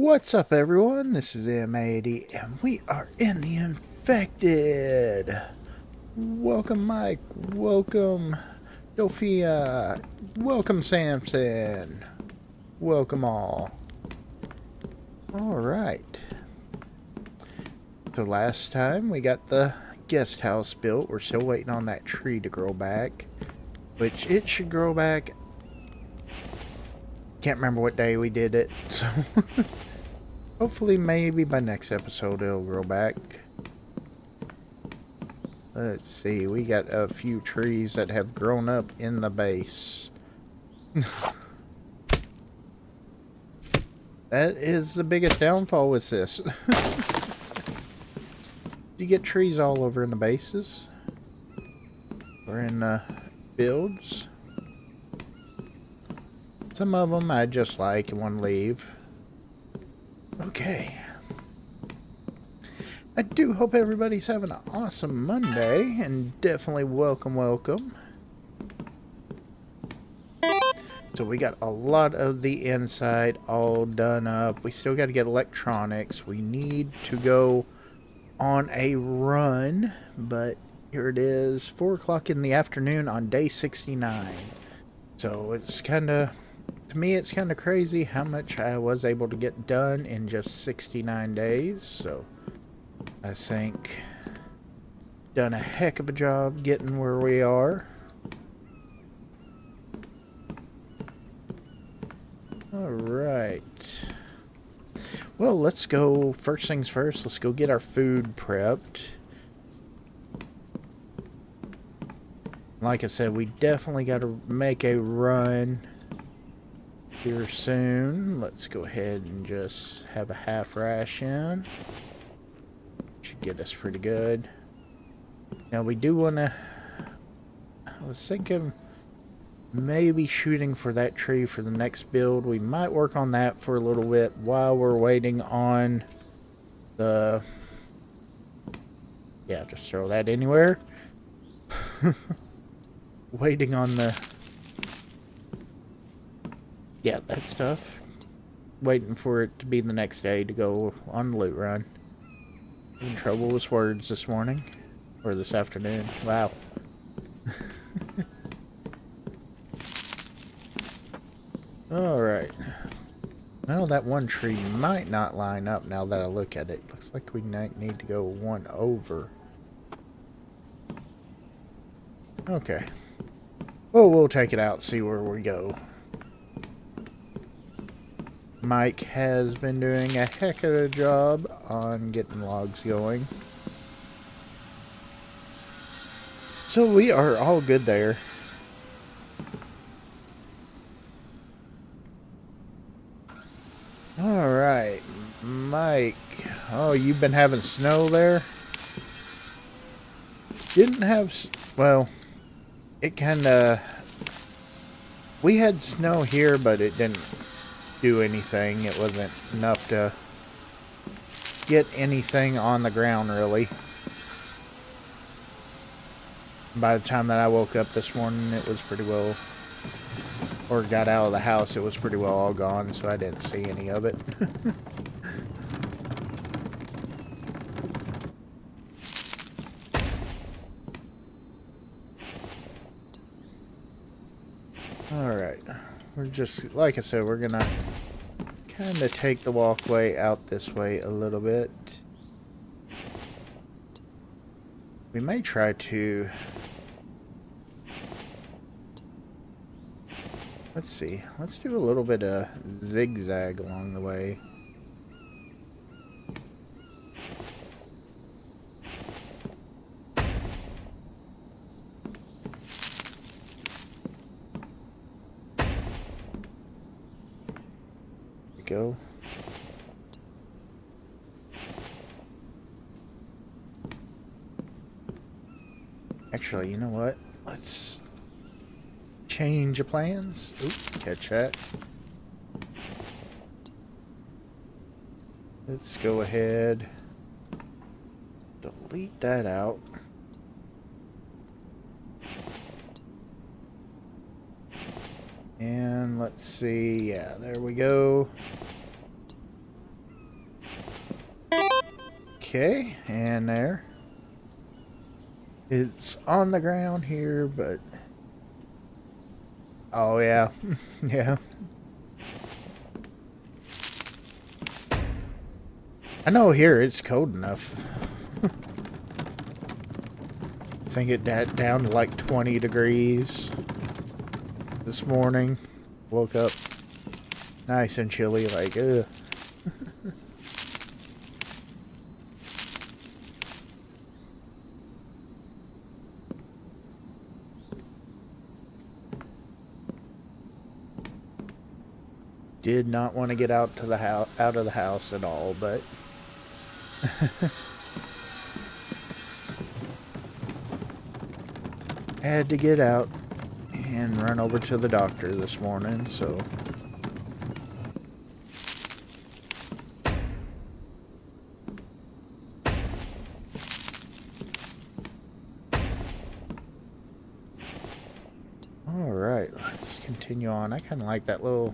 What's up, everyone? This is M80, and we are in the Infected. Welcome, Mike. Welcome, Sophia. Welcome, Samson. Welcome all. Alright. So last time we got the guest house built. We're still waiting on that tree to grow back, which it should grow back. Can't remember what day we did it, so hopefully maybe by next episode it'll grow back. Let's see, we got a few trees that have grown up in the base. That is the biggest downfall with this. You get trees all over in the bases or in builds. Some of them I just like and want to leave. Okay. I do hope everybody's having an awesome Monday, and definitely welcome. So we got a lot of the inside all done up. We still got to get electronics. We need to go on a run, but here it is, 4 o'clock in the afternoon on day 69. So it's kind of, to me, it's kind of crazy how much I was able to get done in just 69 days. So I think done a heck of a job getting where we are. Alright. Well, let's go, first things first, let's go get our food prepped. Like I said, we definitely got to make a run here soon. Let's go ahead and just have a half ration. Should get us pretty good. Now we do want to, I was thinking maybe shooting for that tree for the next build. We might work on that for a little bit while we're waiting on the, yeah, just throw that anywhere. Waiting on the, yeah, that stuff. Waiting for it to be the next day to go on the loot run. In trouble with words this morning. Or this afternoon. Wow. Alright. Well, that one tree might not line up now that I look at it. Looks like we might need to go one over. Okay. Well, we'll take it out, see where we go. Mike has been doing a heck of a job on getting logs going. So we are all good there. Alright, Mike. Oh, you've been having snow there? Didn't have, well, it kinda, we had snow here, but it didn't do anything. It wasn't enough to get anything on the ground, really. By the time that I woke up this morning, it was pretty well, or got out of the house, it was pretty well all gone, so I didn't see any of it. Alright, we're just, like I said, we're gonna kind of take the walkway out this way a little bit. We may try to, let's see, let's do a little bit of zigzag along the way. There we go. Actually, you know what? Let's change of plans. Oop, catch that. Let's go ahead. Delete that out. And let's see. Yeah, there we go. Okay, and there. It's on the ground here, but... Oh, yeah. Yeah. I know here it's cold enough. I think it down to like 20 degrees this morning. Woke up nice and chilly, like, ugh. Did not want to get out to the house, out of the house at all, but had to get out and run over to the doctor this morning, so all right, let's continue on. I kind of like that little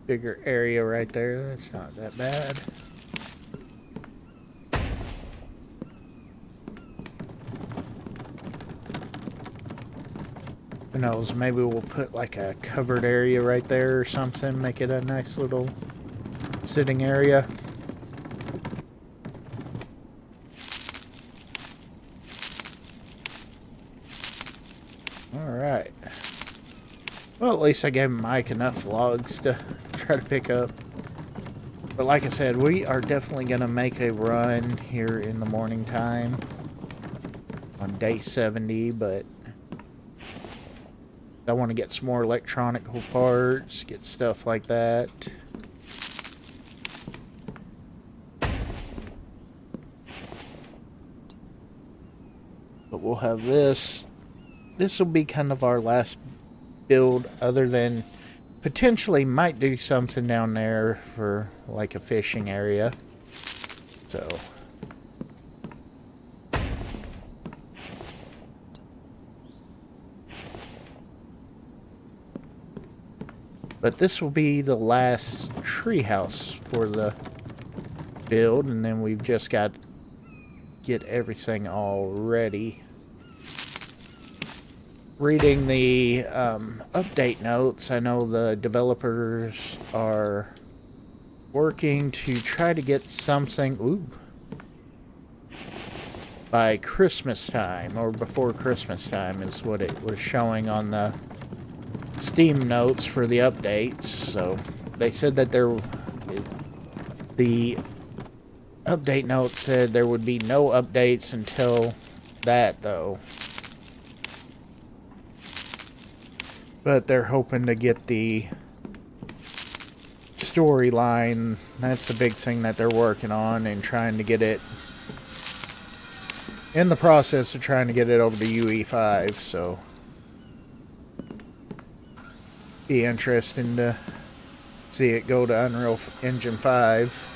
bigger area right there. That's not that bad. Who knows, maybe we'll put like a covered area right there or something, make it a nice little sitting area. Alright. Well, at least I gave Mike enough logs to try to pick up. But like I said, we are definitely going to make a run here in the morning time on day 70, but I want to get some more electronic parts, get stuff like that. But we'll have this. This will be kind of our last build, other than potentially might do something down there for like a fishing area. So but this will be the last treehouse for the build, and then we've just got to get everything all ready. Reading the update notes, I know the developers are working to try to get something by Christmas time, or before Christmas time is what it was showing on the Steam notes for the updates. So they said that the update note said there would be no updates until that, though. But they're hoping to get the storyline. That's the big thing that they're working on, and trying to get it in the process of trying to get it over to UE5. So be interesting to see it go to Unreal Engine 5.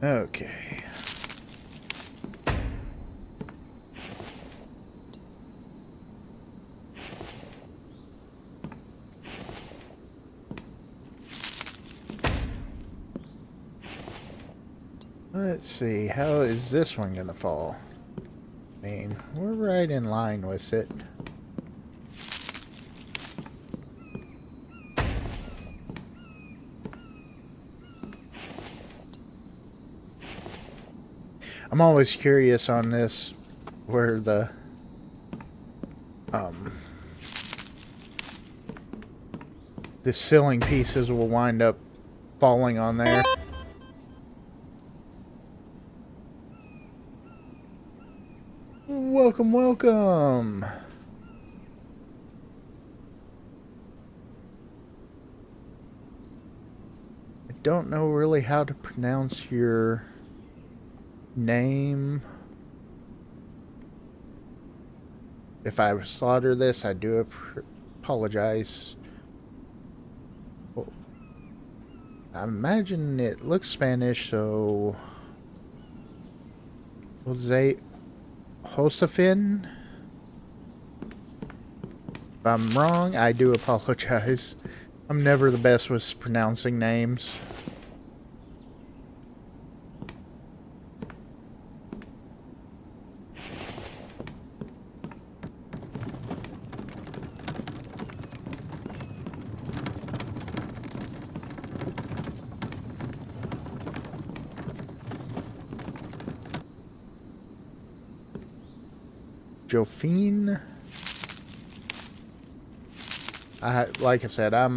Okay. Let's see, how is this one gonna fall? I mean, we're right in line with it. I'm always curious on this, where the ceiling pieces will wind up falling on there. Welcome, welcome. I don't know really how to pronounce your name. If I slaughter this, I do apologize. I imagine it looks Spanish, so Jose Josefin. If I'm wrong, I do apologize. I'm never the best with pronouncing names. Jophine. Like I said, I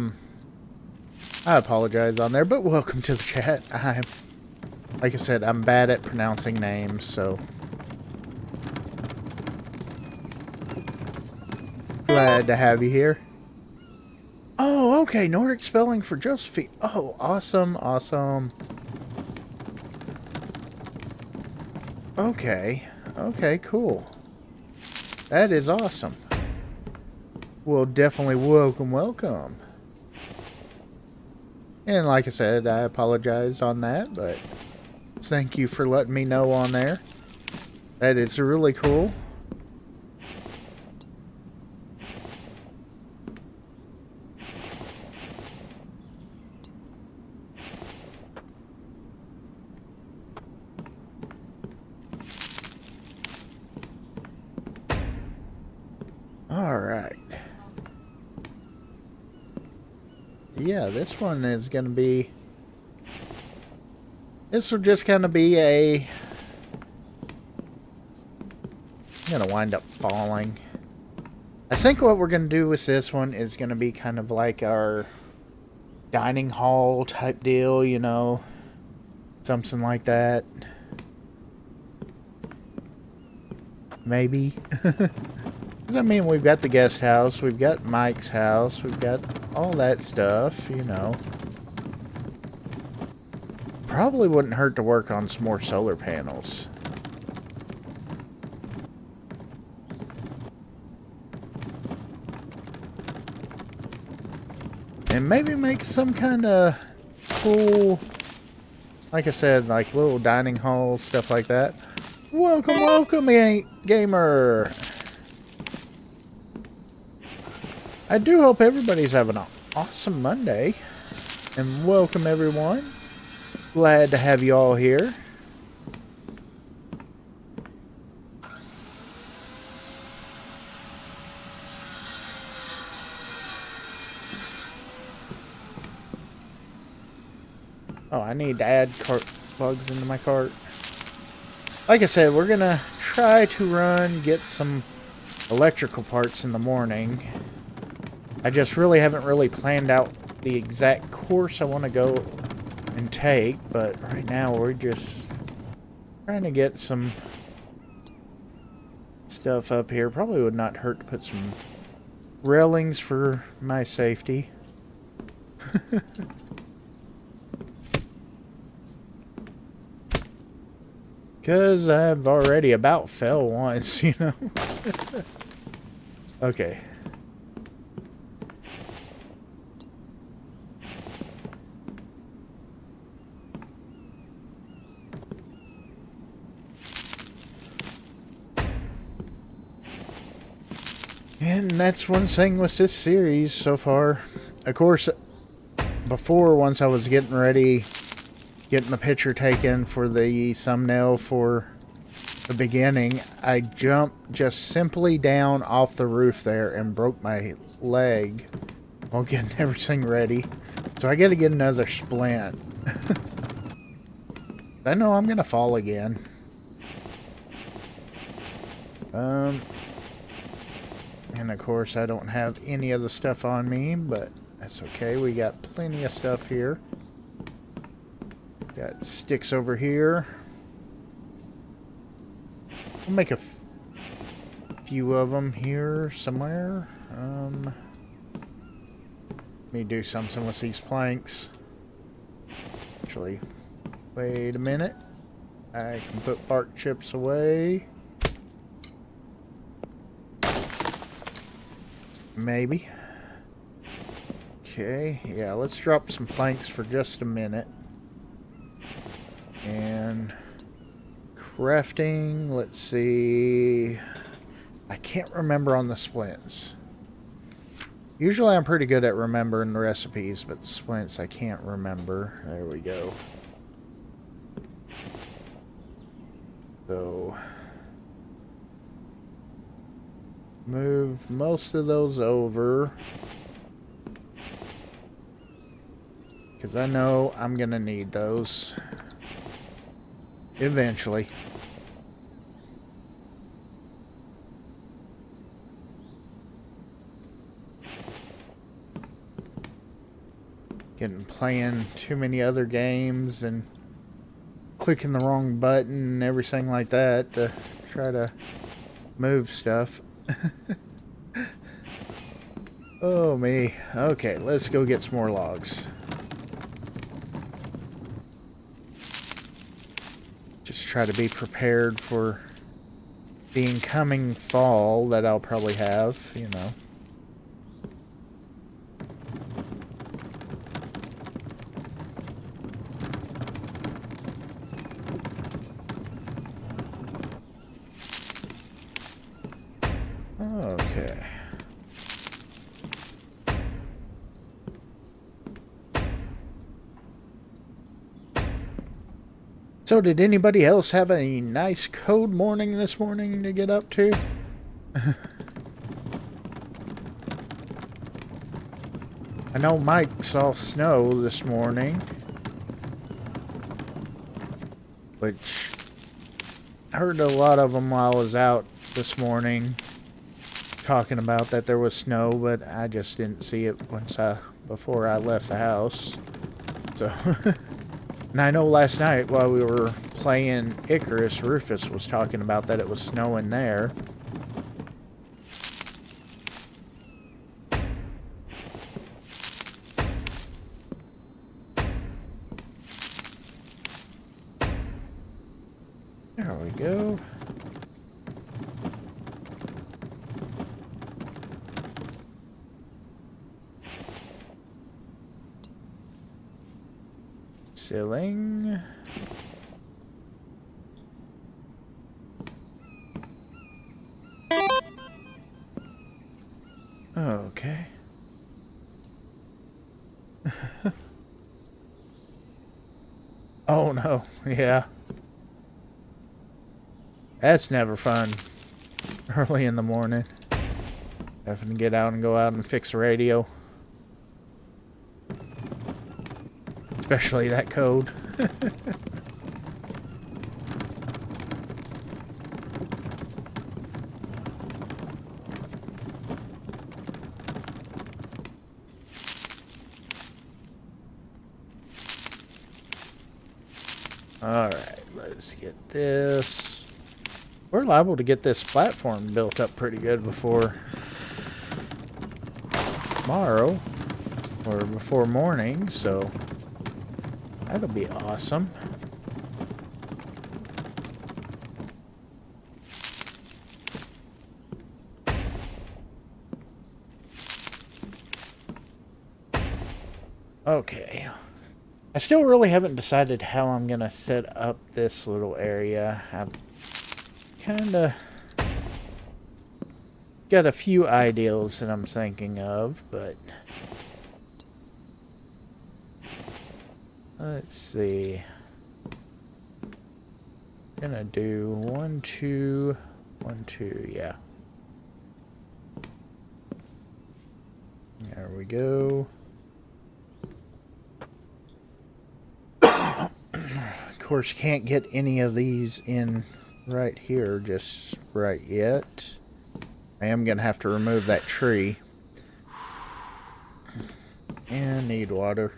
apologize on there, but welcome to the chat. Like I said, I'm bad at pronouncing names, so glad to have you here. Oh, okay, Nordic spelling for Josephine. Oh, awesome, awesome. Okay, okay, cool. That is awesome. Well, definitely welcome. And like I said, I apologize on that, but thank you for letting me know on there. That is really cool. Alright. Yeah, this one is going to be... This will just kind of be a... I'm going to wind up falling. I think what we're going to do with this one is going to be kind of like our dining hall type deal, you know. Something like that. Maybe. I mean, we've got the guest house, we've got Mike's house, we've got all that stuff, you know. Probably wouldn't hurt to work on some more solar panels. And maybe make some kind of cool, like I said, like little dining hall, stuff like that. Welcome, gamer! I do hope everybody's having an awesome Monday. And welcome everyone. Glad to have you all here. Oh, I need to add cart plugs into my cart. Like I said, we're going to try to get some electrical parts in the morning. I just really haven't planned out the exact course I want to go and take, but right now we're just trying to get some stuff up here. Probably would not hurt to put some railings for my safety. Because I've already about fell once, you know. Okay. And that's one thing with this series so far. Of course, before, once I was getting ready, getting the picture taken for the thumbnail for the beginning, I jumped just simply down off the roof there and broke my leg while getting everything ready. So I gotta get another splint. I know I'm gonna fall again. And of course I don't have any of the stuff on me, but that's okay. We got plenty of stuff here. Got sticks over here. We'll make a few of them here somewhere. Let me do something with these planks. Actually, wait a minute. I can put bark chips away. Maybe. Okay, yeah, let's drop some planks for just a minute. And crafting, let's see. I can't remember on the splints. Usually I'm pretty good at remembering the recipes, but the splints I can't remember. There we go. So, move most of those over. Because I know I'm going to need those eventually. Playing too many other games and clicking the wrong button and everything like that to try to move stuff. Oh me. Okay, let's go get some more logs. Just try to be prepared for the incoming fall that I'll probably have, you know. Okay. So did anybody else have a nice cold morning this morning to get up to? I know Mike saw snow this morning, which I heard a lot of them while I was out this morning talking about that there was snow, but I just didn't see it before I left the house. So, and I know last night while we were playing Icarus, Rufus was talking about that it was snowing there. There we go. Ceiling. Okay. Oh no, yeah. That's never fun. Early in the morning. Having to get out and go out and fix the radio. Especially that code. Alright, let's get this. We're liable to get this platform built up pretty good before tomorrow. Or before morning, so that'll be awesome. Okay. I still really haven't decided how I'm going to set up this little area. I've kind of got a few ideals that I'm thinking of, but let's see. I'm gonna do 1, 2, 1, 2, yeah. There we go. Of course, can't get any of these in right here just right yet. I am gonna have to remove that tree. And need water.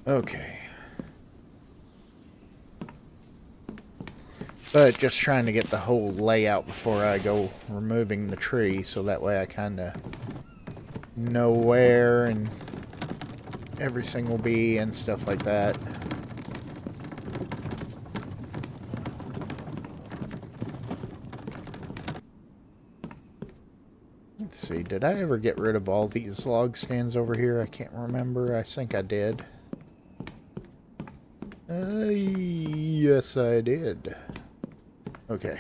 Okay. But just trying to get the whole layout before I go removing the tree, so that way I kind of know where and everything will be and stuff like that. Let's see, did I ever get rid of all these log stands over here? I can't remember. I think I did. Yes, I did. Okay.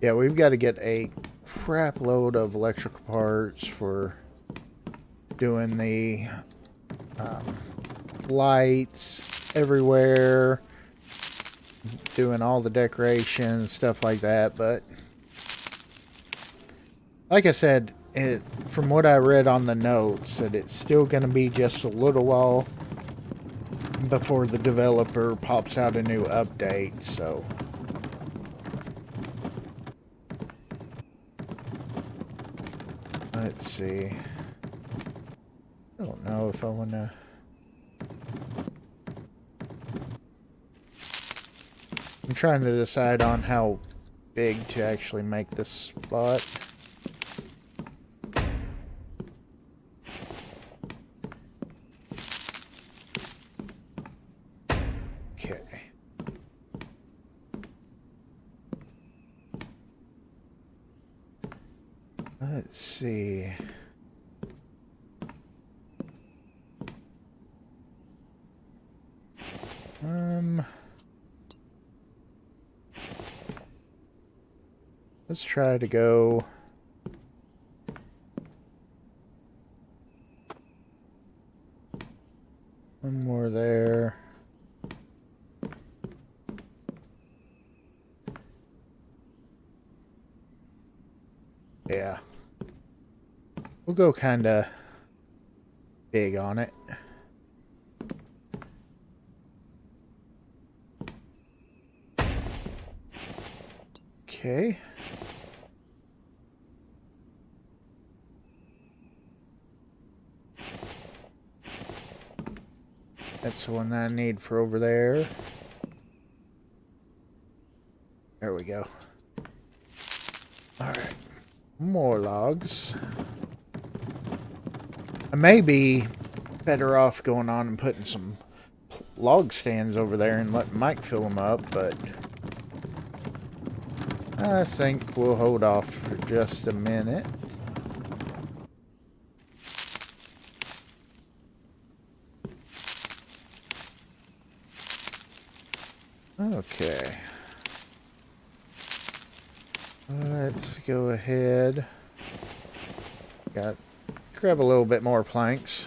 Yeah, we've got to get a crap load of electrical parts for doing the lights everywhere, doing all the decorations, stuff like that. But like I said, from what I read on the notes, that it's still going to be just a little while before the developer pops out a new update. So let's see. I don't know if I want to. I'm trying to decide on how big to actually make this spot. Okay. Let's see. Let's try to go one more there. Yeah. We'll go kind of big on it. Okay. That's the one that I need for over there. There we go. Alright. More logs. I may be better off going on and putting some log stands over there and letting Mike fill them up, but I think we'll hold off for just a minute. Okay. Let's go ahead. Grab a little bit more planks.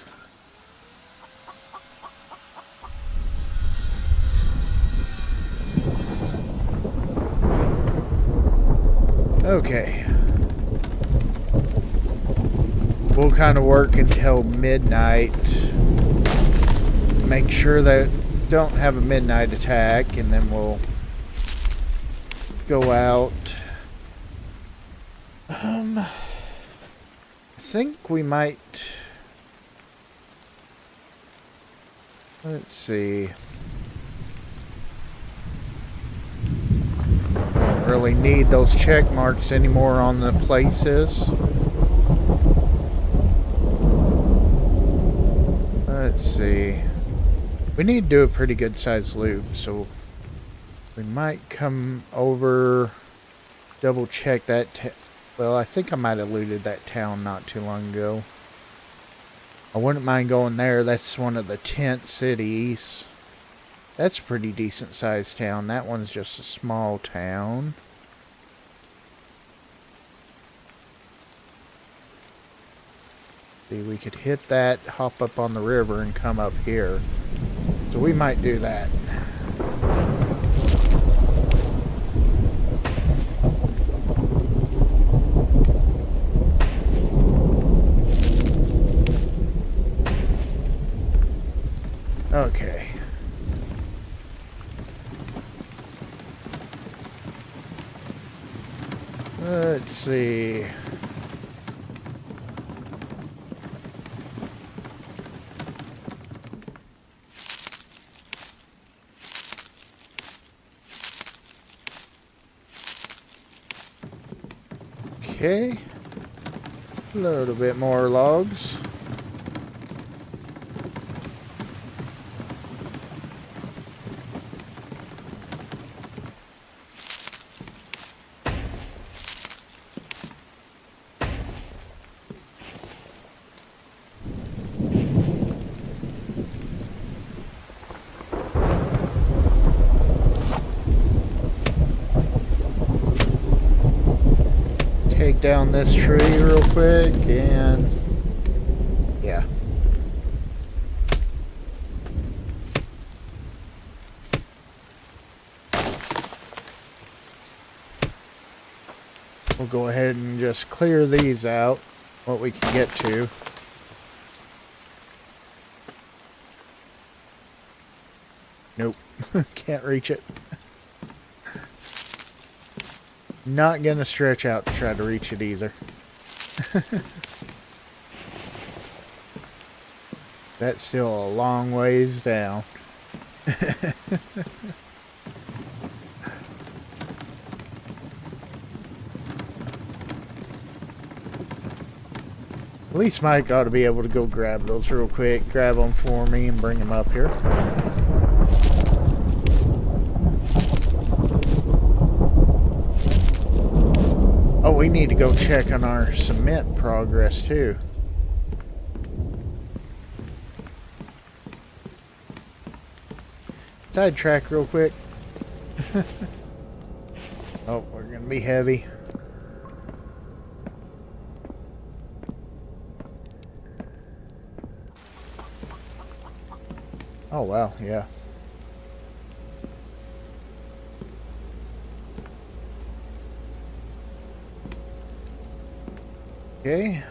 Okay. We'll kind of work until midnight. Make sure that don't have a midnight attack, and then we'll go out. I think we might. Let's see. Don't really need those check marks anymore on the places. Let's see. We need to do a pretty good sized loop, so we might come over, double check that. Well, I think I might have looted that town not too long ago. I wouldn't mind going there. That's one of the tent cities. That's a pretty decent sized town. That one's just a small town. See, we could hit that, hop up on the river, and come up here. So we might do that. Okay. Let's see. Okay. A little bit more logs. down this tree real quick and yeah. We'll go ahead and just clear these out, what we can get to. Nope, can't reach it. Not gonna stretch out to try to reach it either. That's still a long ways down. At least Mike ought to be able to go grab those real quick. Grab them for me and bring them up here. Oh, we need to go check on our cement progress too. Sidetrack real quick. Oh, we're gonna be heavy. Oh wow, yeah. Okay.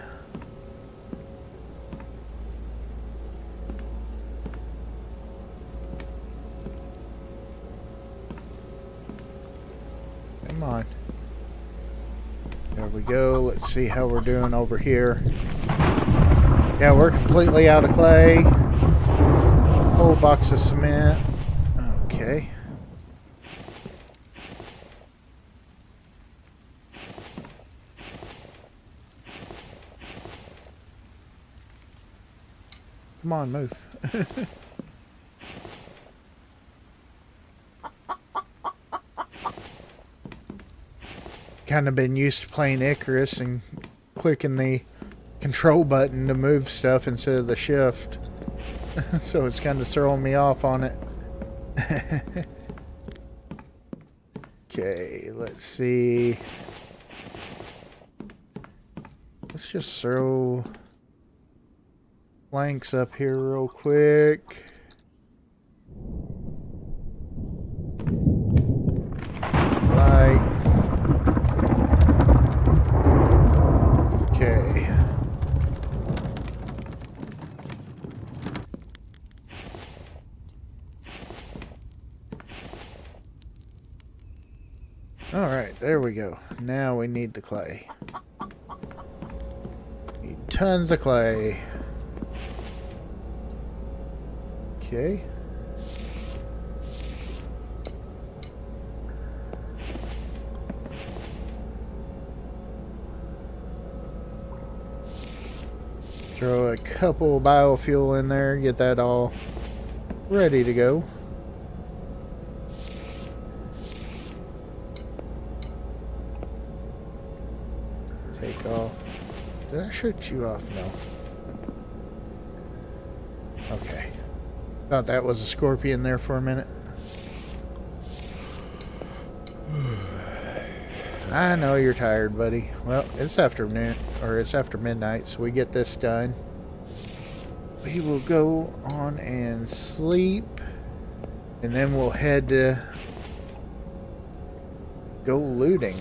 Come on. There we go. Let's see how we're doing over here. Yeah, we're completely out of clay. Whole box of cement. Okay. Come on, move. Kind of been used to playing Icarus and clicking the control button to move stuff instead of the shift. So it's kind of throwing me off on it. Okay, let's see. Let's just throw planks up here real quick. Like. Okay. Alright, there we go. Now we need the clay. Need tons of clay. Okay. Throw a couple biofuel in there, get that all ready to go. Take off. Did I shoot you off? No. Okay. Thought that was a scorpion there for a minute. I know you're tired, buddy. Well, it's afternoon, or it's after midnight, so we get this done. We will go on and sleep, and then we'll head to go looting.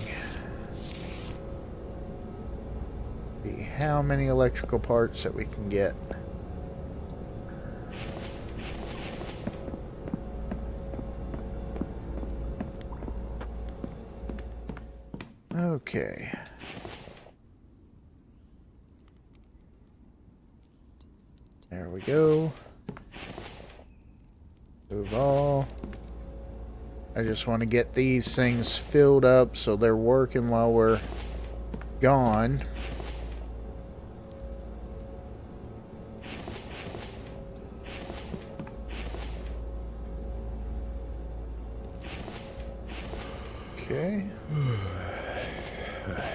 See how many electrical parts that we can get. Okay. There we go. Move all. I just want to get these things filled up so they're working while we're gone. Okay.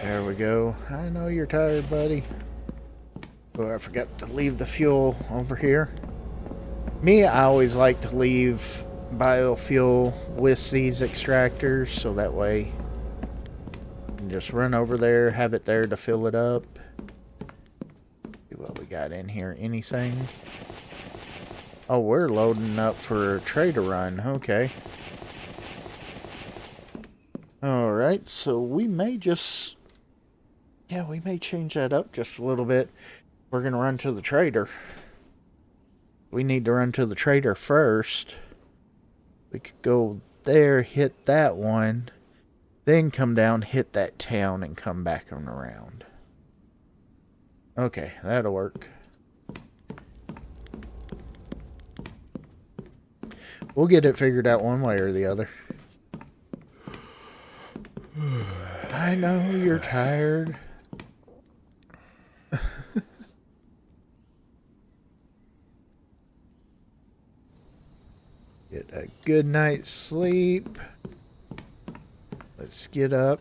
There we go. I know you're tired, buddy. Oh, I forgot to leave the fuel over here. Me, I always like to leave biofuel with these extractors, so that way can just run over there, have it there to fill it up. See what we got in here. Anything? Oh, we're loading up for a trader run. Okay. Alright, so we may just... yeah, we may change that up just a little bit. We're going to run to the trader. We need to run to the trader first. We could go there, hit that one, then come down, hit that town, and come back and around. Okay, that'll work. We'll get it figured out one way or the other. I know you're tired. Get a good night's sleep. Let's get up.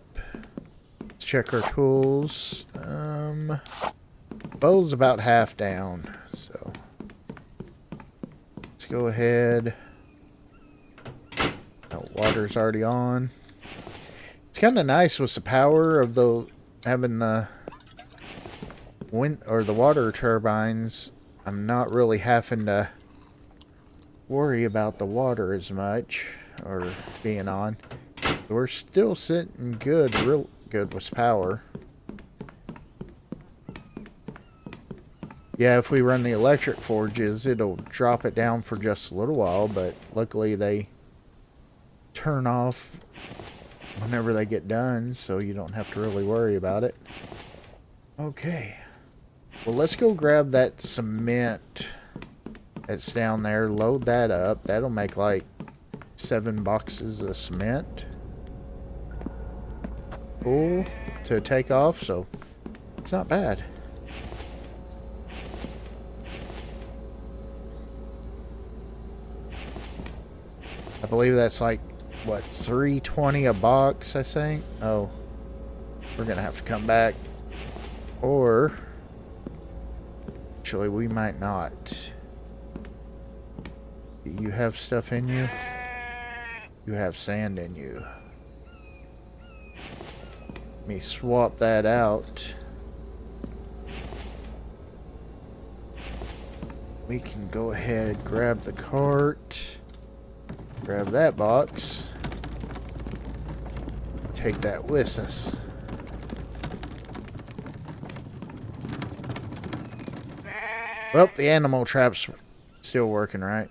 Let's check our tools. Bow's about half down, so let's go ahead. Oh, water's already on. It's kind of nice with the power of having the wind or the water turbines. I'm not really having to worry about the water as much or being on. We're still sitting good, real good with power. Yeah, if we run the electric forges, it'll drop it down for just a little while, but luckily they turn off whenever they get done, so you don't have to really worry about it. Okay. Well, let's go grab that cement that's down there, load that up. That'll make like 7 boxes of cement. Cool to take off, so it's not bad. I believe that's like, what, $3.20 a box, I think? Oh, we're gonna have to come back. Or, actually, we might not. Do you have stuff in you? You have sand in you. Let me swap that out. We can go ahead, grab the cart, grab that box, take that with us. Well, the animal trap's still working, right?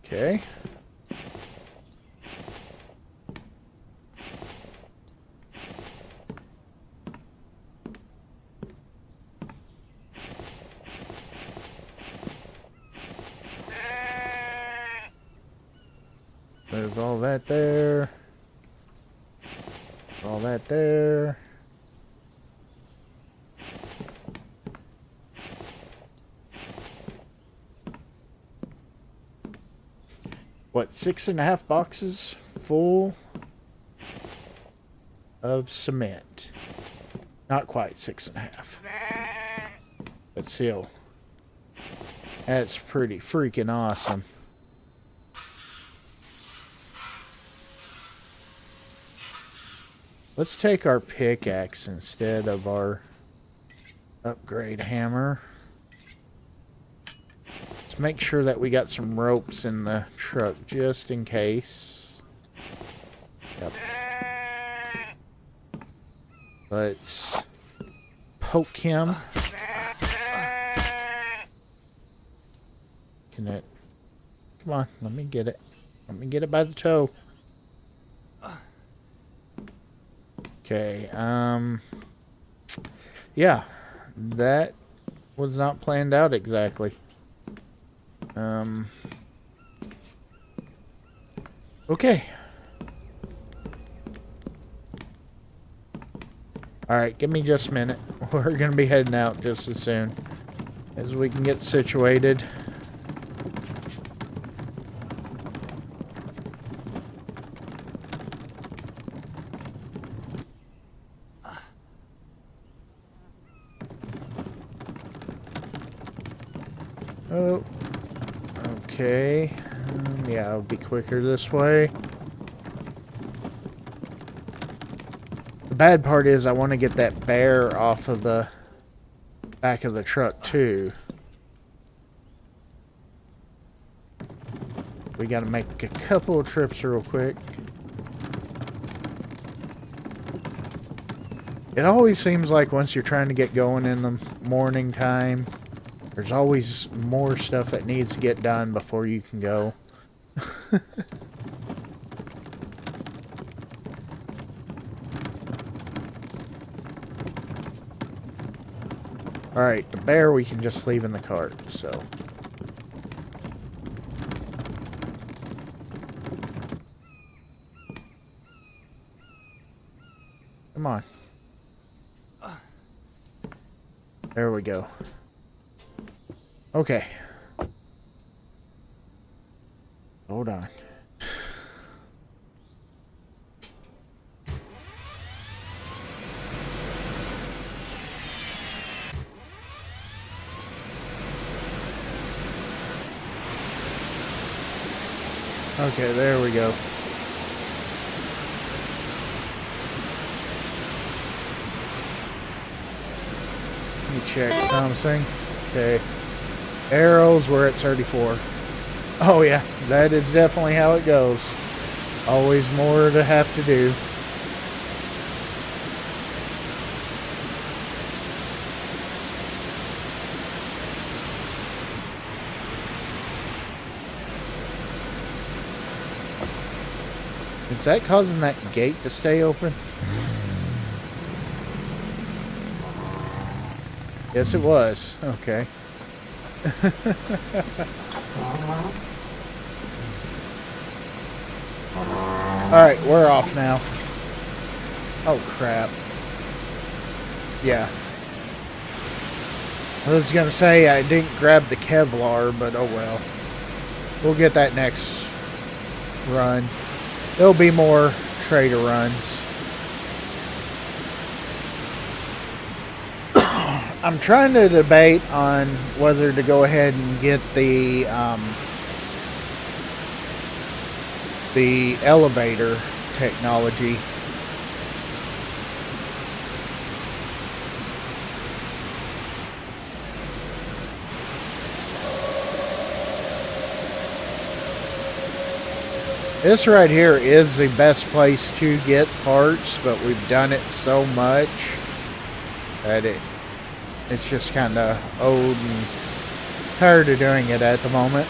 Okay. Move all that there. All that there. What, 6.5 boxes full of cement? Not quite 6.5. But still, that's pretty freaking awesome. Let's take our pickaxe instead of our upgrade hammer. Let's make sure that we got some ropes in the truck just in case. Yep. Let's poke him. Can it? Come on, let me get it. Let me get it by the toe. Okay, yeah, that was not planned out exactly. Okay. Alright, give me just a minute. We're gonna be heading out just as soon as we can get situated. Oh, Okay. Yeah, it'll be quicker this way. The bad part is I want to get that bear off of the back of the truck too. We got to make a couple of trips real quick. It always seems like once you're trying to get going in the morning time, there's always more stuff that needs to get done before you can go. Alright, the bear we can just leave in the cart, so. Come on. There we go. Okay. Hold on. Okay, there we go. Let me check something. Okay. Arrows, we're at 34. Oh yeah, that is definitely how it goes. Always more to have to do. Is that causing that gate to stay open? Yes, it was. Okay. Alright, we're off now. Oh, crap. Yeah. I was gonna say I didn't grab the Kevlar, but oh well. We'll get that next run. There'll be more trader runs. I'm trying to debate on whether to go ahead and get the elevator technology. This right here is the best place to get parts, but we've done it so much that it's just kind of old and tired of doing it at the moment.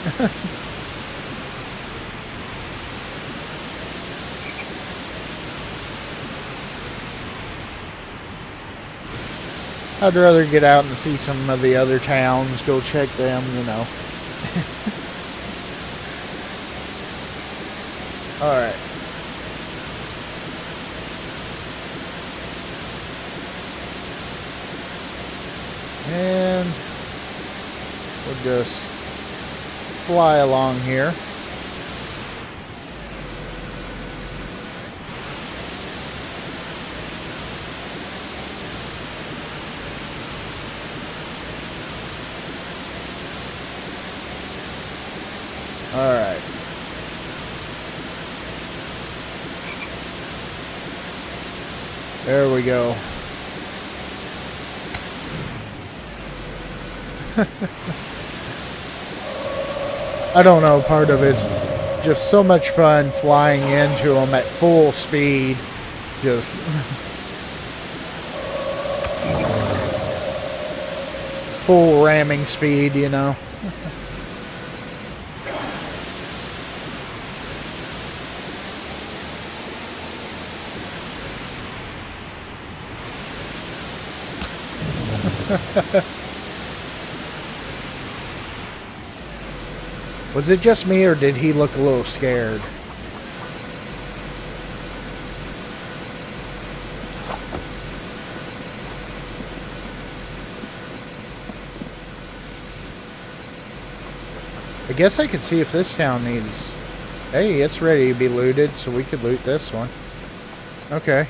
I'd rather get out and see some of the other towns, go check them, you know. Alright. And we'll just fly along here. Alright. There we go. I don't know, part of it's just so much fun flying into them at full speed. Just full ramming speed, you know. Was it just me, or did he look a little scared? I guess I could see if this town needs... Hey, it's ready to be looted, so we could loot this one. Okay.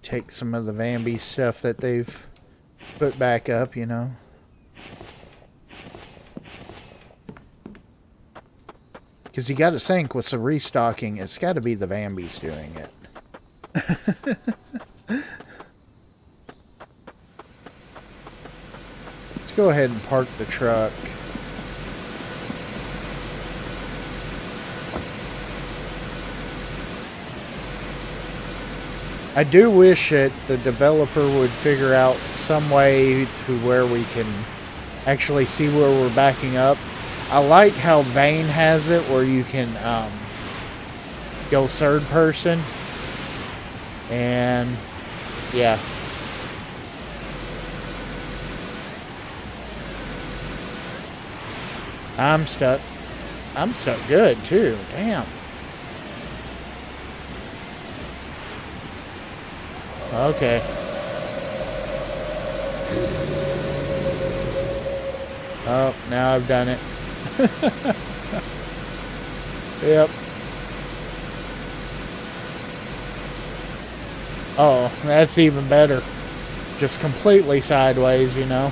take some of the Vambies stuff that they've put back up, you know. Because you got to think, with the restocking, it's got to be the Vambies doing it. Let's go ahead and park the truck. I do wish that the developer would figure out some way to where we can actually see where we're backing up. I like how Vane has it where you can go third person. And yeah. I'm stuck. I'm stuck good too. Damn. Okay. Oh, now I've done it. Yep. Oh, that's even better. Just completely sideways, you know.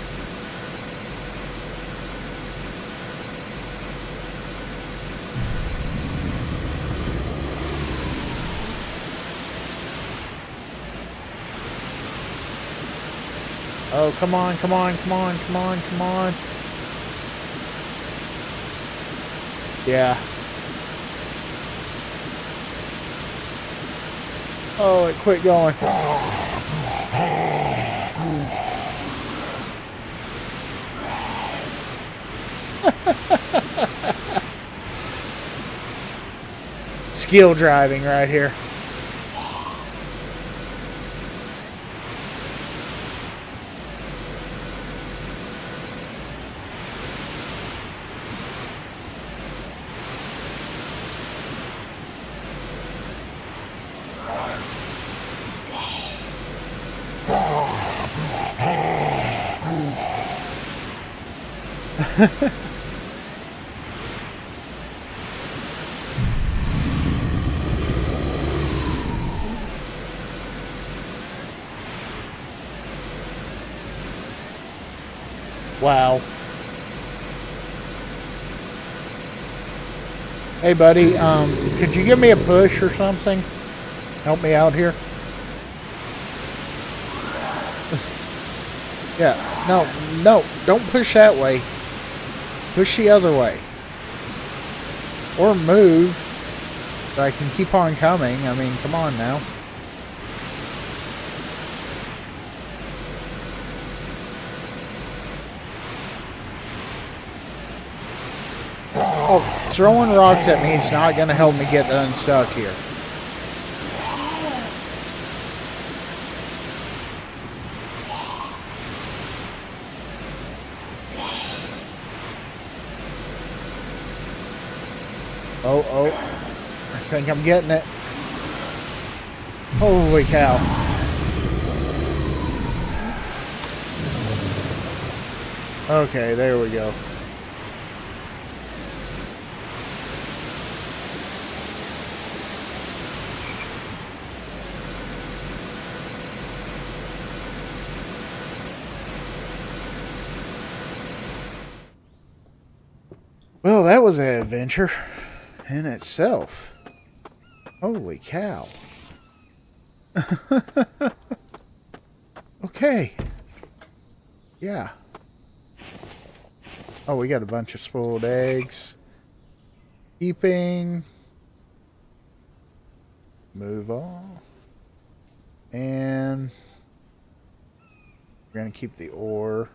Oh, come on, come on, come on, come on, come on. Yeah. Oh, it quit going. Skill driving right here. Wow. Hey, buddy, could you give me a push or something? Help me out here. Yeah, no, don't push that way. Push the other way. Or move so I can keep on coming. I mean, come on now. Oh, throwing rocks at me is not going to help me get unstuck here. Oh, I think I'm getting it. Holy cow. Okay, there we go. Well, that was an adventure in itself. Holy cow. Okay. Yeah. Oh, we got a bunch of spoiled eggs. Keeping. Move on. And we're going to keep the ore.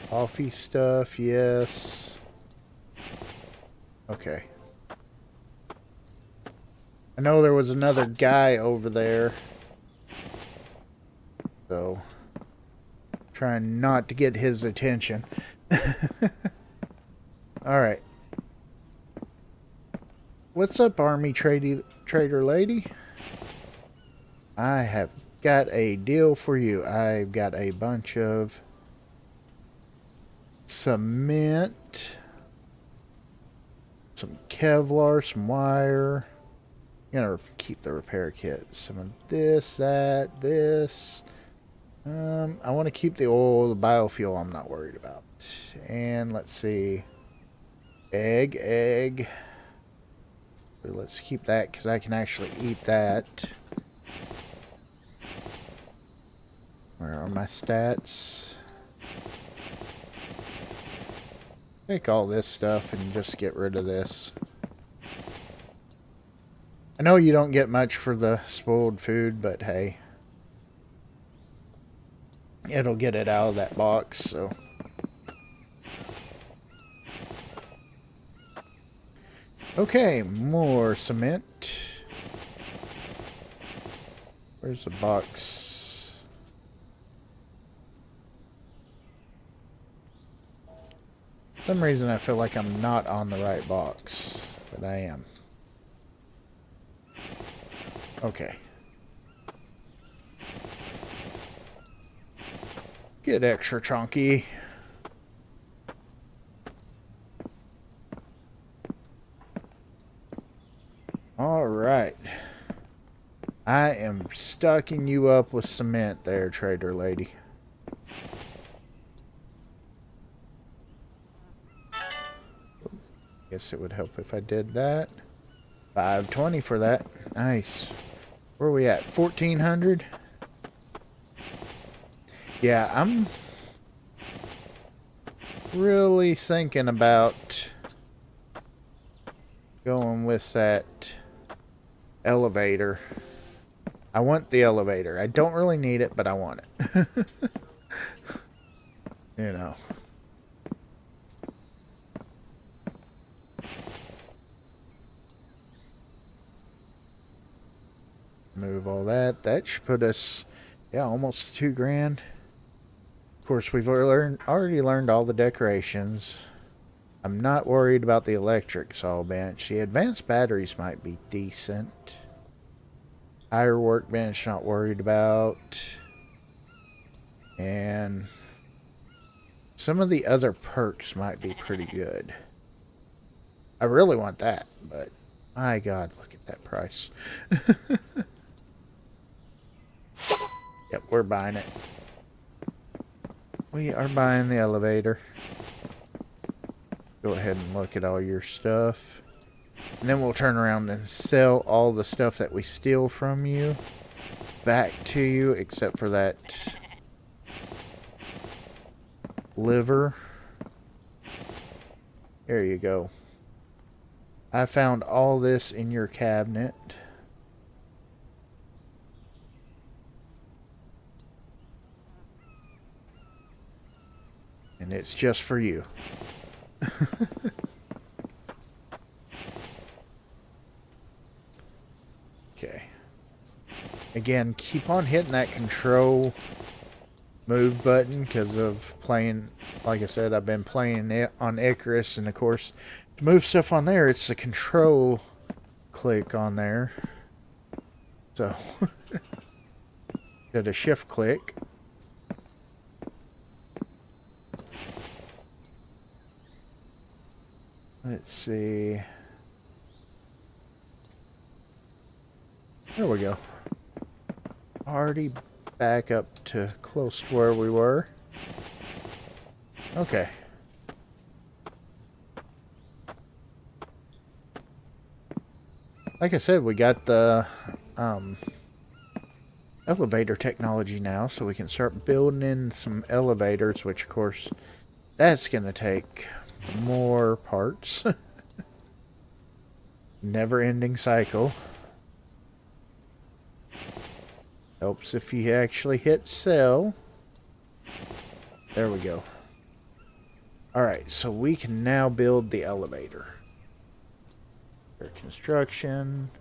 Coffee stuff, yes. Okay. I know there was another guy over there. So, trying not to get his attention. Alright. What's up, army trader lady? I have got a deal for you. I've got a bunch of cement, some Kevlar, some wire, gonna keep the repair kit. Some of this, that, this. I want to keep the oil, the biofuel. I'm not worried about. And let's see, egg. Let's keep that because I can actually eat that. Where are my stats? Take all this stuff and just get rid of this. I know you don't get much for the spoiled food, but hey. It'll get it out of that box, so. Okay, more cement. Where's the box? For some reason I feel like I'm not on the right box, but I am. Okay. Get extra chunky. Alright. I am stocking you up with cement there, trader lady. Guess it would help if I did that. 520 for that. Nice. Where are we at? 1400? Yeah, I'm really thinking about going with that elevator. I want the elevator. I don't really need it, but I want it. You know. Move all that. That should put us, yeah, almost 2 grand. Of course, we've already learned all the decorations. I'm not worried about the electric saw bench. The advanced batteries might be decent. Higher workbench, not worried about. And some of the other perks might be pretty good. I really want that, but my God, look at that price. Yep, we're buying it. We are buying the elevator. Go ahead and look at all your stuff. And then we'll turn around and sell all the stuff that we steal from you back to you, except for that liver. There you go. I found all this in your cabinet. And it's just for you. Okay. Again, keep on hitting that control move button because of playing, like I said, I've been playing it on Icarus, and of course, to move stuff on there, it's the control click on there. So, did a shift click. Let's see. There we go. Already back up to close to where we were. Okay. Like I said, we got the elevator technology now, so we can start building in some elevators, which of course, that's going to take more parts. Never-ending cycle. Helps if you actually hit sell. There we go. Alright, so we can now build the elevator. Construction.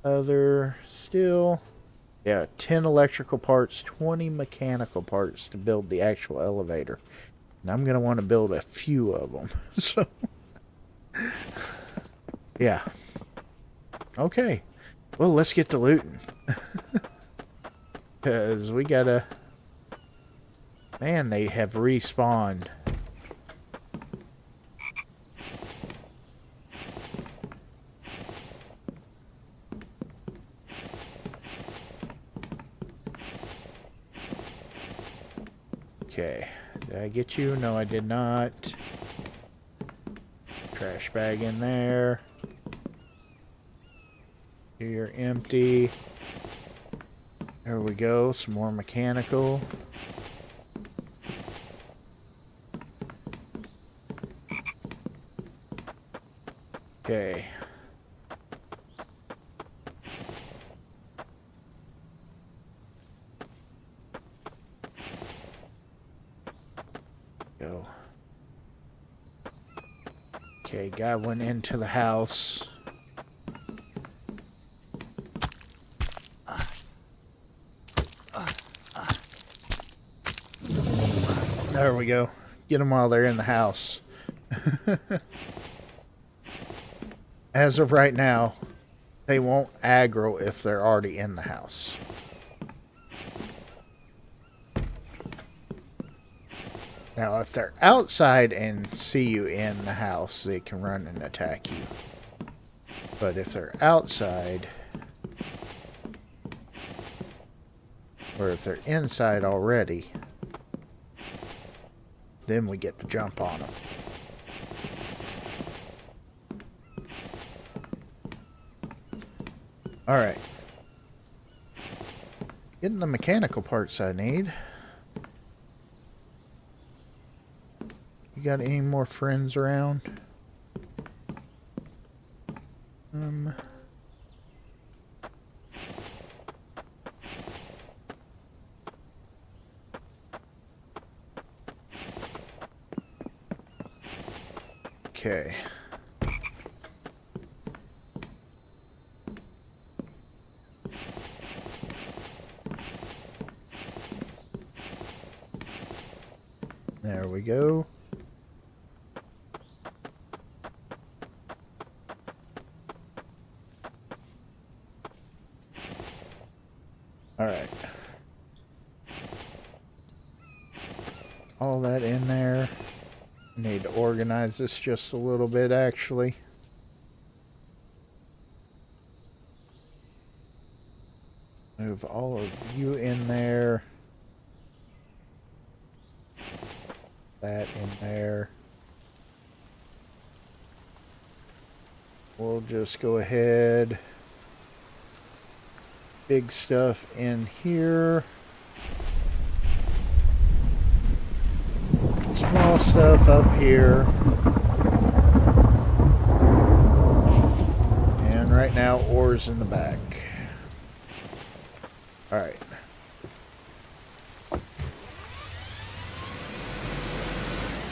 Other. Still. Yeah, 10 electrical parts, 20 mechanical parts to build the actual elevator. And I'm going to want to build a few of them. So, yeah. Okay. Well, let's get to looting. Because we gotta... Man, they have respawned. Okay. Did I get you? No, I did not. Trash bag in there. You're empty. There we go. Some more mechanical. Okay. Go. Okay, guy went into the house. There we go. Get them while they're in the house. As of right now, they won't aggro if they're already in the house. Now, if they're outside and see you in the house, they can run and attack you. But if they're outside, or if they're inside already, then we get the jump on them. Alright. Getting the mechanical parts I need. You got any more friends around? Okay. There we go. All right. All that in there. Need to organize this just a little bit, actually. Move all of you in there. That in there. We'll just go ahead. Big stuff in here. Small stuff up here. And right now, ores in the back. Alright.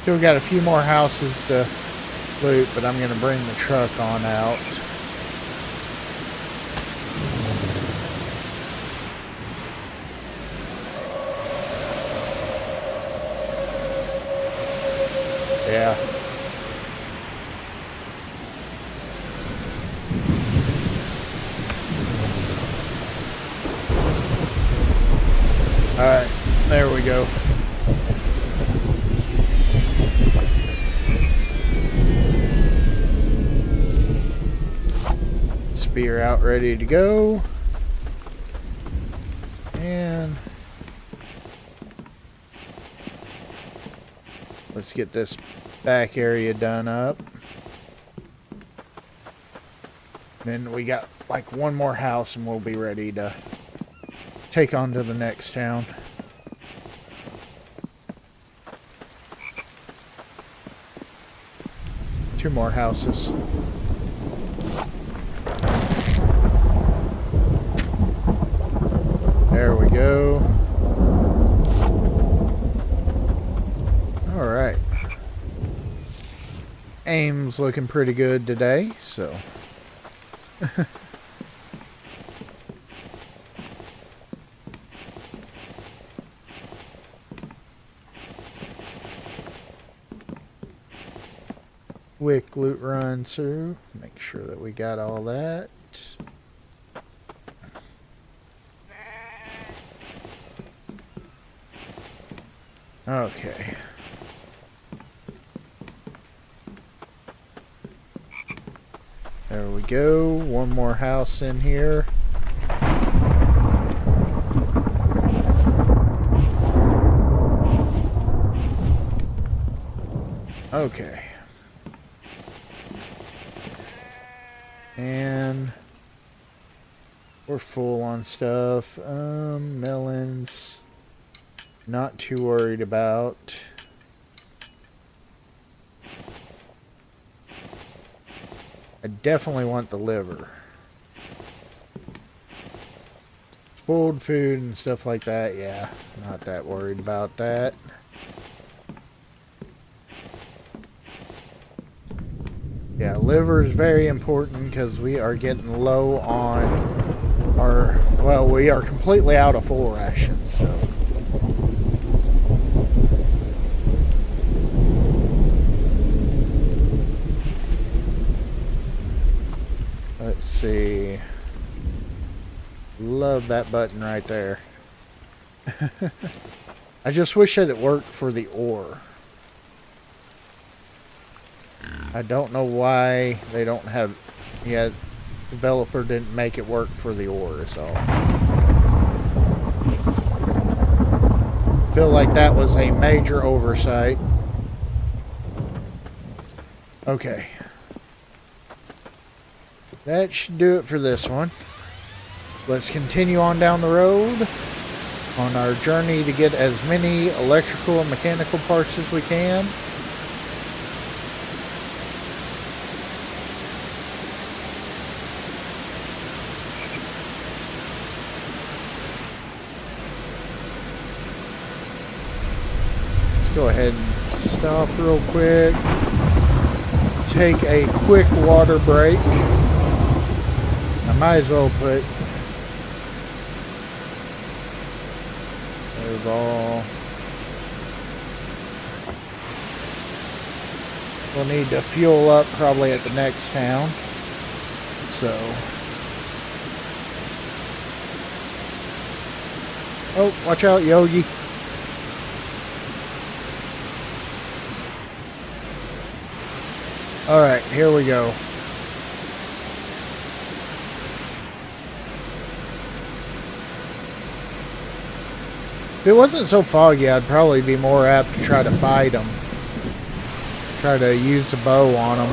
Still got a few more houses to loot, but I'm going to bring the truck on out. Yeah. Alright, there we go. Spear out, ready to go. And let's get this back area done up. Then we got like one more house and we'll be ready to take on to the next town. Two more houses. There we go. All right. Aim's looking pretty good today, so. Quick loot run through. Make sure that we got all that. Okay. There we go. One more house in here. Okay. And we're full on stuff. Melons. Not too worried about. I definitely want the liver. Spoiled food and stuff like that, yeah. Not that worried about that. Yeah, liver is very important because we are getting low on our... Well, we are completely out of full rations, so... Let's see. Love that button right there. I just wish that it worked for the ore. I don't know why they don't have... Yeah, developer didn't make it work for the ore, so... Feel like that was a major oversight. Okay. That should do it for this one. Let's continue on down the road on our journey to get as many electrical and mechanical parts as we can. Let's go ahead and stop real quick. Take a quick water break. I might as well put ball. We'll need to fuel up probably at the next town. So. Oh, watch out, Yogi. Alright, here we go. If it wasn't so foggy, I'd probably be more apt to try to fight them. Try to use the bow on them.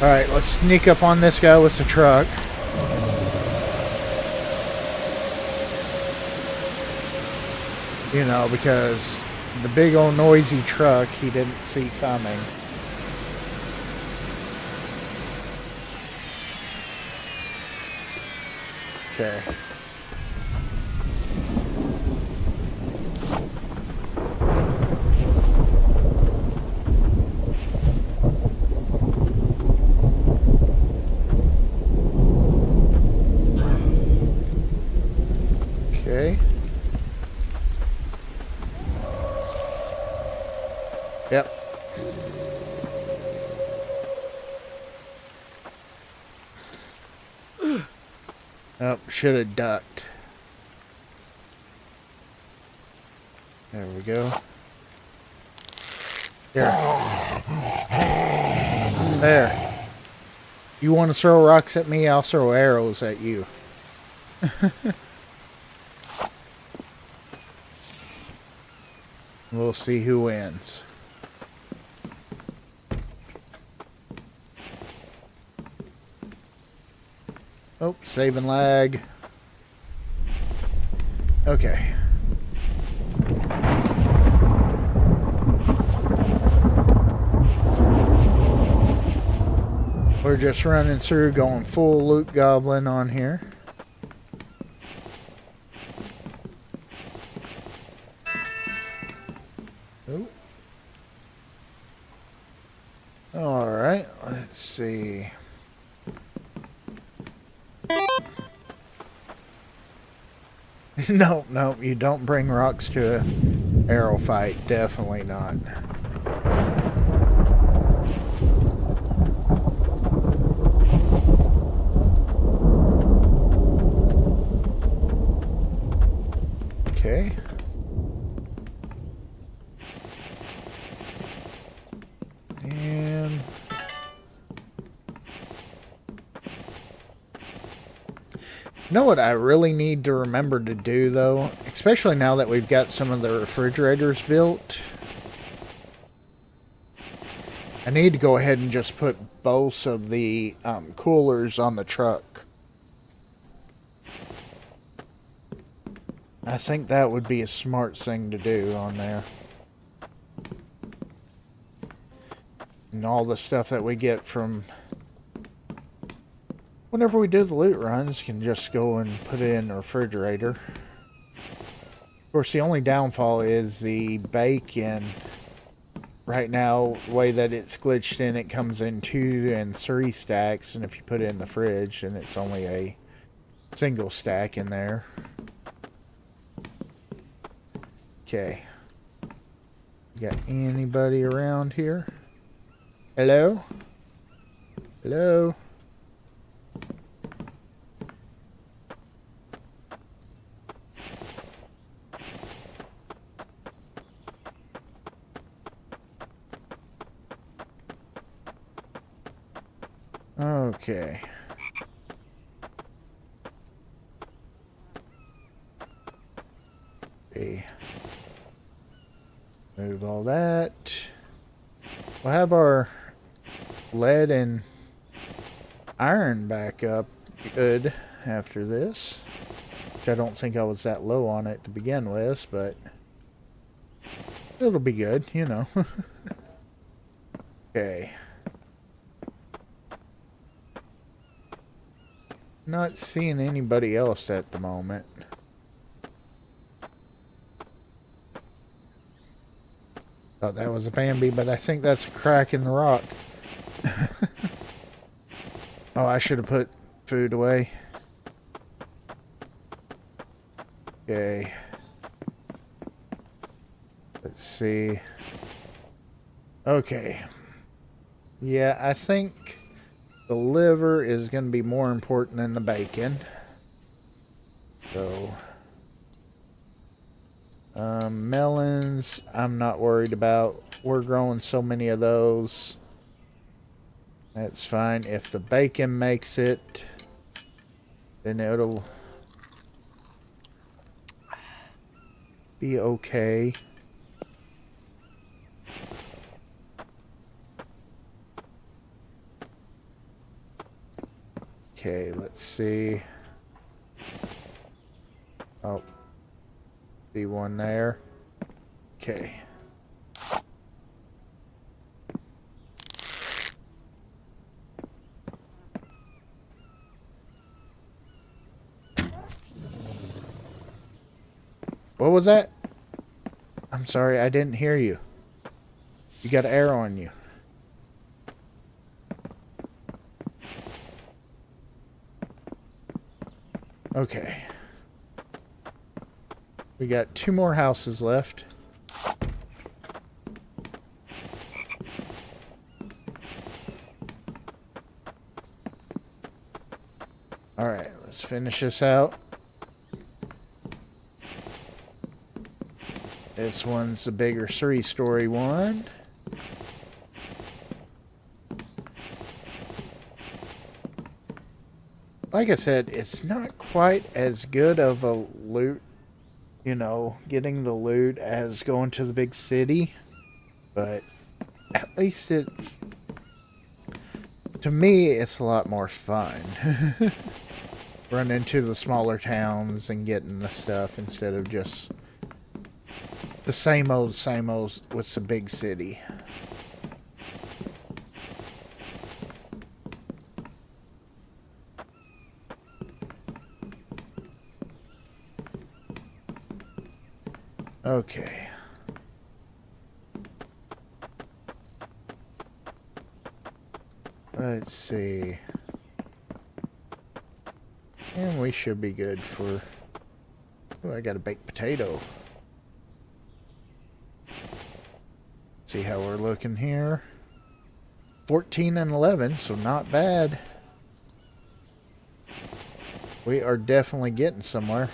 Alright, let's sneak up on this guy with the truck. You know, because the big old noisy truck he didn't see coming. Okay. Okay. Yep. Oh, should have ducked. There we go. There. You want to throw rocks at me? I'll throw arrows at you. We'll see who wins. Oh, saving lag. Okay. We're just running through, going full loot goblin on here. Oh. All right, let's see. No, no, you don't bring rocks to an arrow fight. Definitely not. Okay. You know what I really need to remember to do, though? Especially now that we've got some of the refrigerators built. I need to go ahead and just put both of the coolers on the truck. I think that would be a smart thing to do on there. And all the stuff that we get from whenever we do the loot runs can just go and put it in the refrigerator. Of course, the only downfall is the bacon. Right now, the way that it's glitched in, it comes in 2 and 3 stacks, and if you put it in the fridge, then it's only a single stack in there. Okay. Got anybody around here? Hello? Hello? Okay. Okay. Move all that. We'll have our lead and iron back up good after this. Which I don't think I was that low on it to begin with, but it'll be good, you know. Okay. Not seeing anybody else at the moment. Thought that was a Vambies, but I think that's a crack in the rock. Oh, I should have put food away. Okay. Let's see. Okay. Yeah, I think the liver is going to be more important than the bacon. So, melons, I'm not worried about. We're growing so many of those. That's fine. If the bacon makes it, then it'll be okay. Okay, let's see. Oh, see one there. Okay. What was that? I'm sorry, I didn't hear you. You got an arrow on you. Okay. We got 2 more houses left. Alright, let's finish this out. This one's the bigger 3-story one. Like I said, it's not quite as good of a loot, you know, getting the loot as going to the big city. But at least it, to me, it's a lot more fun. Run into the smaller towns and getting the stuff instead of just the same old with the big city. Okay. Let's see. And we should be good for... Oh, I got a baked potato. See how we're looking here. 14 and 11, so not bad. We are definitely getting somewhere.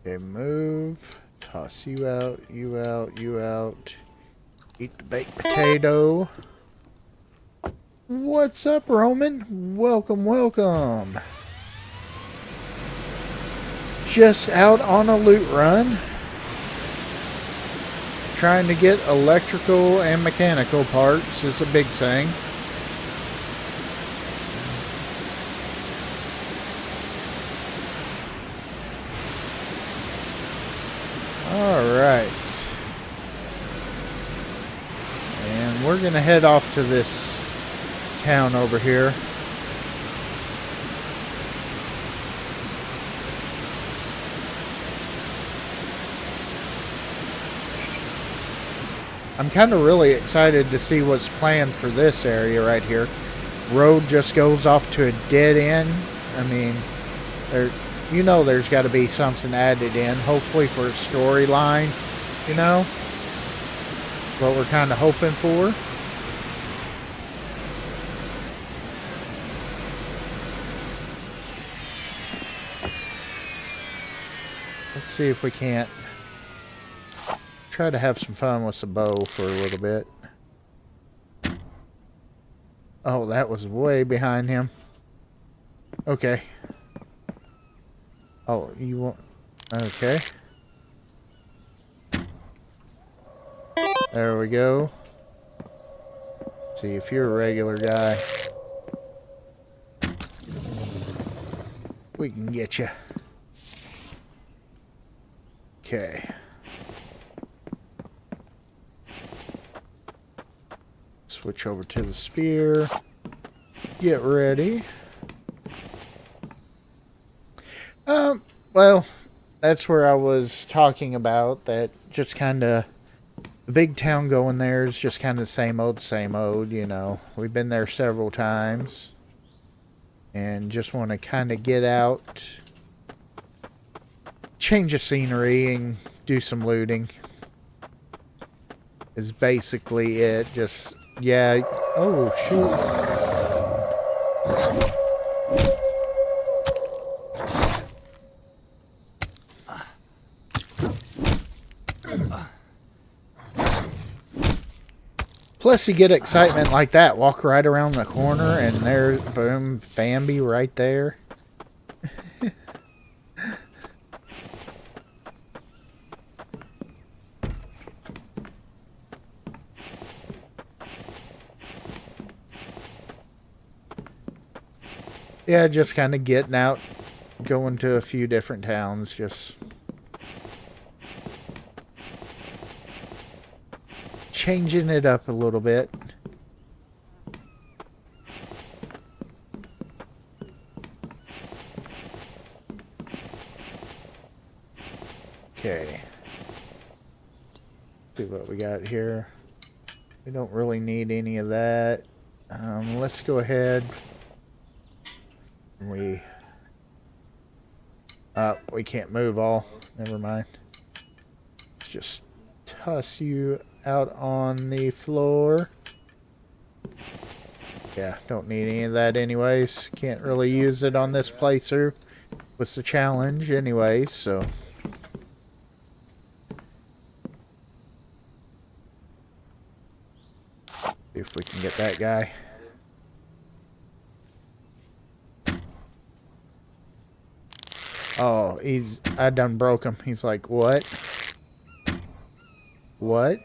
Okay, move. Toss you out, you out, you out. Eat the baked potato. What's up, Roman? Welcome, welcome. Just out on a loot run. Trying to get electrical and mechanical parts is a big thing. Alright. And we're going to head off to this town over here. I'm kind of really excited to see what's planned for this area right here. Road just goes off to a dead end. I mean, there's got to be something added in, hopefully for a storyline, you know? What we're kind of hoping for. Let's see if we can't try to have some fun with the bow for a little bit. Oh, that was way behind him. Okay. Oh, you want... Okay. There we go. See if you're a regular guy. We can get you. Okay. Switch over to the spear. Get ready. Well, that's where I was talking about that just kind of the big town going there is just kind of same old, you know. We've been there several times and just want to kind of get out, change of scenery and do some looting is basically it. Just, yeah. Oh, shoot. Plus, you get excitement like that. Walk right around the corner, and there's, boom, Bambi right there. Yeah, just kind of getting out, going to a few different towns, just changing it up a little bit. Okay. See what we got here. We don't really need any of that. Let's go ahead. We can't move all. Never mind. Let's just toss you out on the floor. Yeah, don't need any of that anyways. Can't really use it on this playthrough with the challenge anyways, so. See if we can get that guy. Oh, I done broke him. He's like, what? What?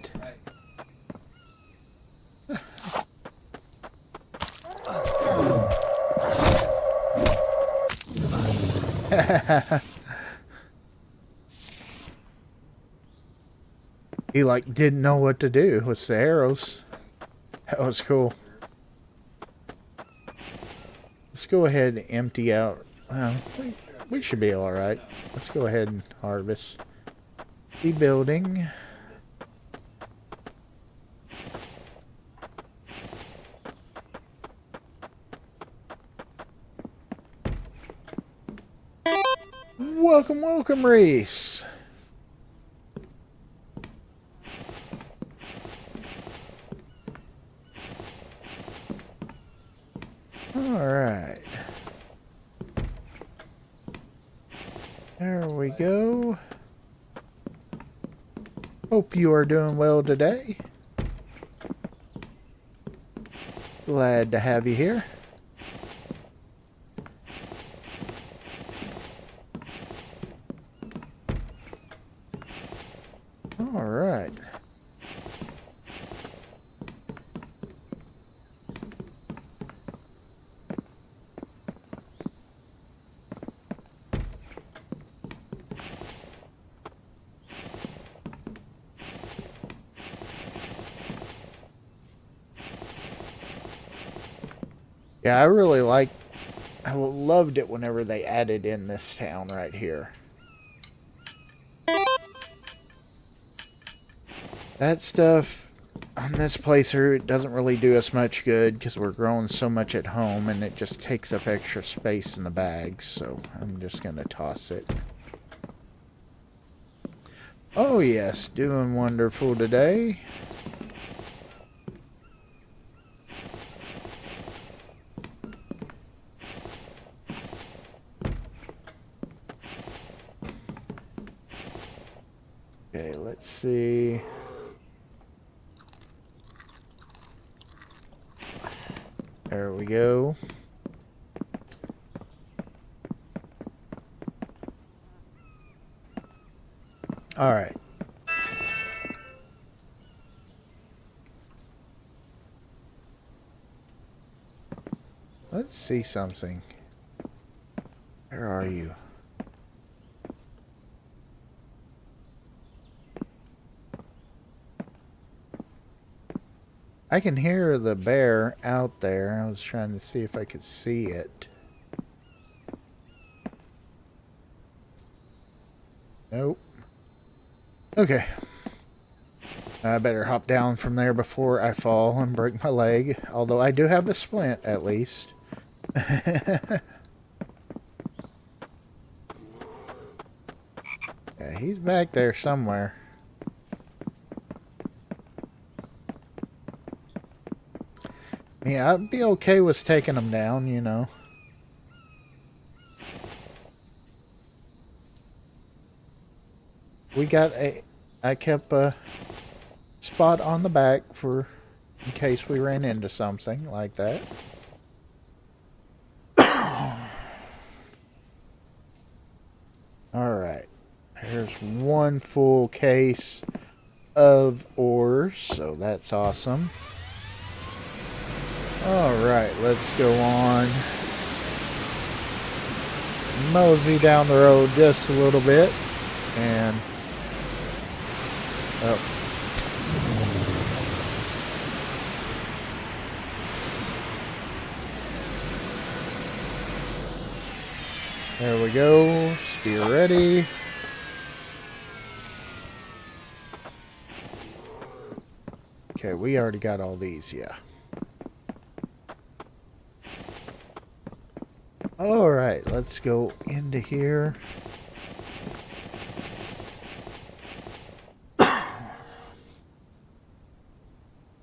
He like didn't know what to do with the arrows. That was cool. Let's go ahead and empty out. Well, we should be alright. Let's go ahead and harvest the building. Welcome, welcome, Reese. Alright. There we go. Hope you are doing well today. Glad to have you here. All right. Yeah, I loved it whenever they added in this town right here. That stuff on this placer, it doesn't really do us much good because we're growing so much at home and it just takes up extra space in the bags, so I'm just going to toss it. Oh yes, doing wonderful today. Okay, let's see. There we go. All right. Let's see something. Where are you? I can hear the bear out there. I was trying to see if I could see it. Nope. Okay. I better hop down from there before I fall and break my leg. Although I do have a splint, at least. Yeah, he's back there somewhere. Yeah, I'd be okay with taking him down, you know. I kept a spot on the back in case we ran into something like that. Alright. Here's one full case of ores, so that's awesome. Alright, let's go on. Mosey down the road just a little bit. And... oh. There we go. Spear ready. Okay, we already got all these, yeah. Alright, let's go into here.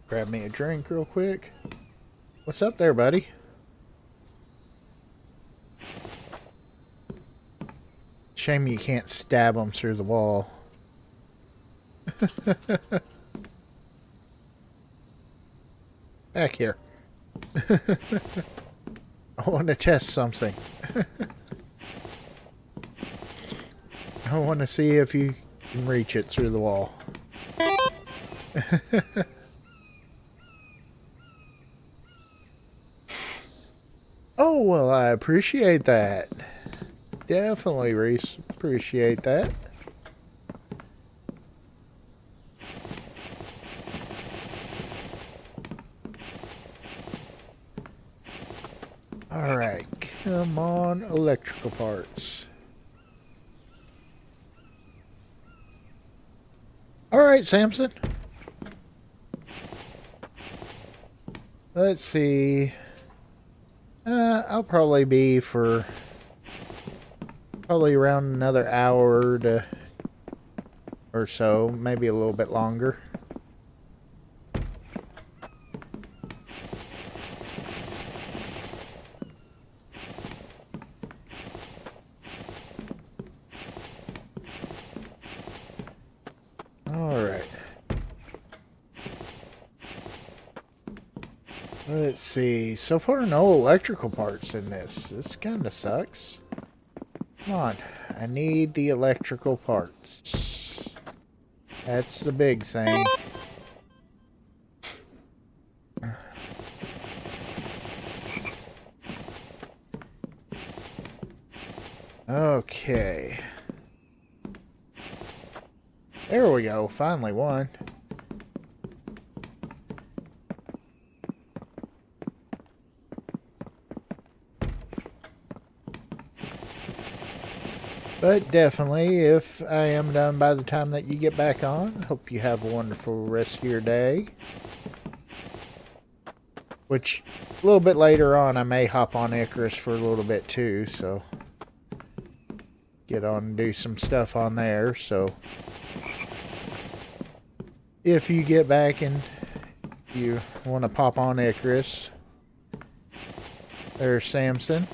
Grab me a drink real quick. What's up there, buddy? Shame you can't stab them through the wall. Back here. I want to test something. I want to see if you can reach it through the wall. Oh, well, I appreciate that. Definitely appreciate that. Alright, come on, electrical parts. Alright, Samson. Let's see. I'll probably be for probably around another hour or so, maybe a little bit longer. All right. Let's see. So far, no electrical parts in this. This kind of sucks. Come on. I need the electrical parts. That's the big thing. Okay. There we go. Finally one. But definitely, if I am done by the time that you get back on, hope you have a wonderful rest of your day. Which, a little bit later on, I may hop on Icarus for a little bit too, so get on and do some stuff on there. So if you get back and you want to pop on Icarus, there's Samson.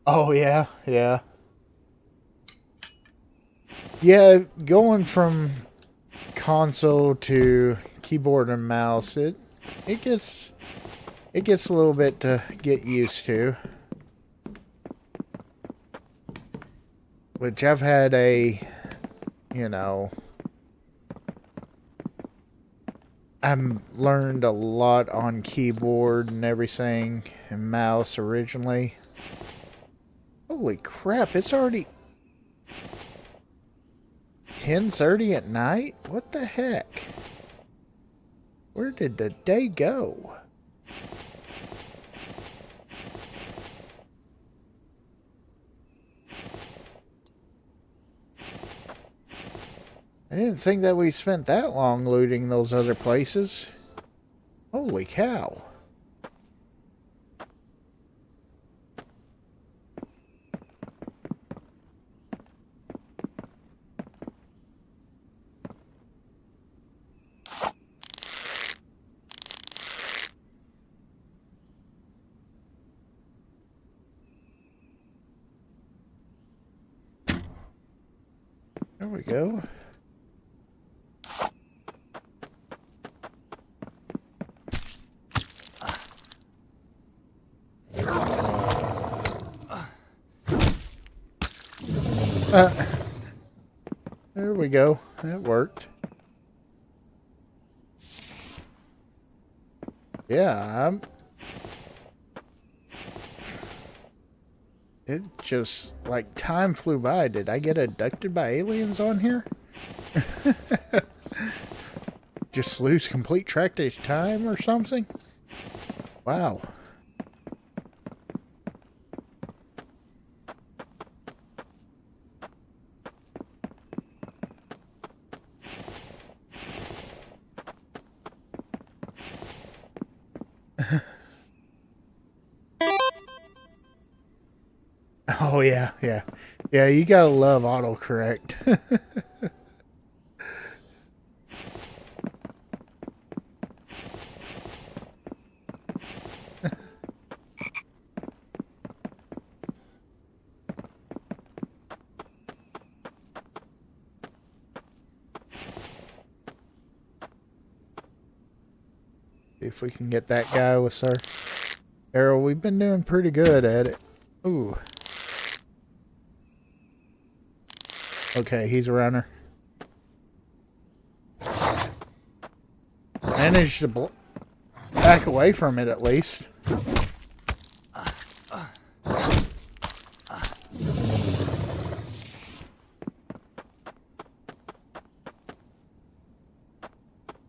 Oh yeah, yeah. Yeah, going from console to keyboard and mouse, it gets a little bit to get used to. Which I've had I've learned a lot on keyboard and everything and mouse originally. Holy crap, it's already 10:30 at night? What the heck? Where did the day go? I didn't think that we spent that long looting those other places. Holy cow. There we go. There we go. That worked. Yeah, it just, like, time flew by. Did I get abducted by aliens on here? Just lose complete track of time or something? Wow. Oh, yeah, yeah. Yeah, you gotta love autocorrect. See if we can get that guy with our arrow. We've been doing pretty good at it. Ooh. Okay, he's a runner. Managed to back away from it at least.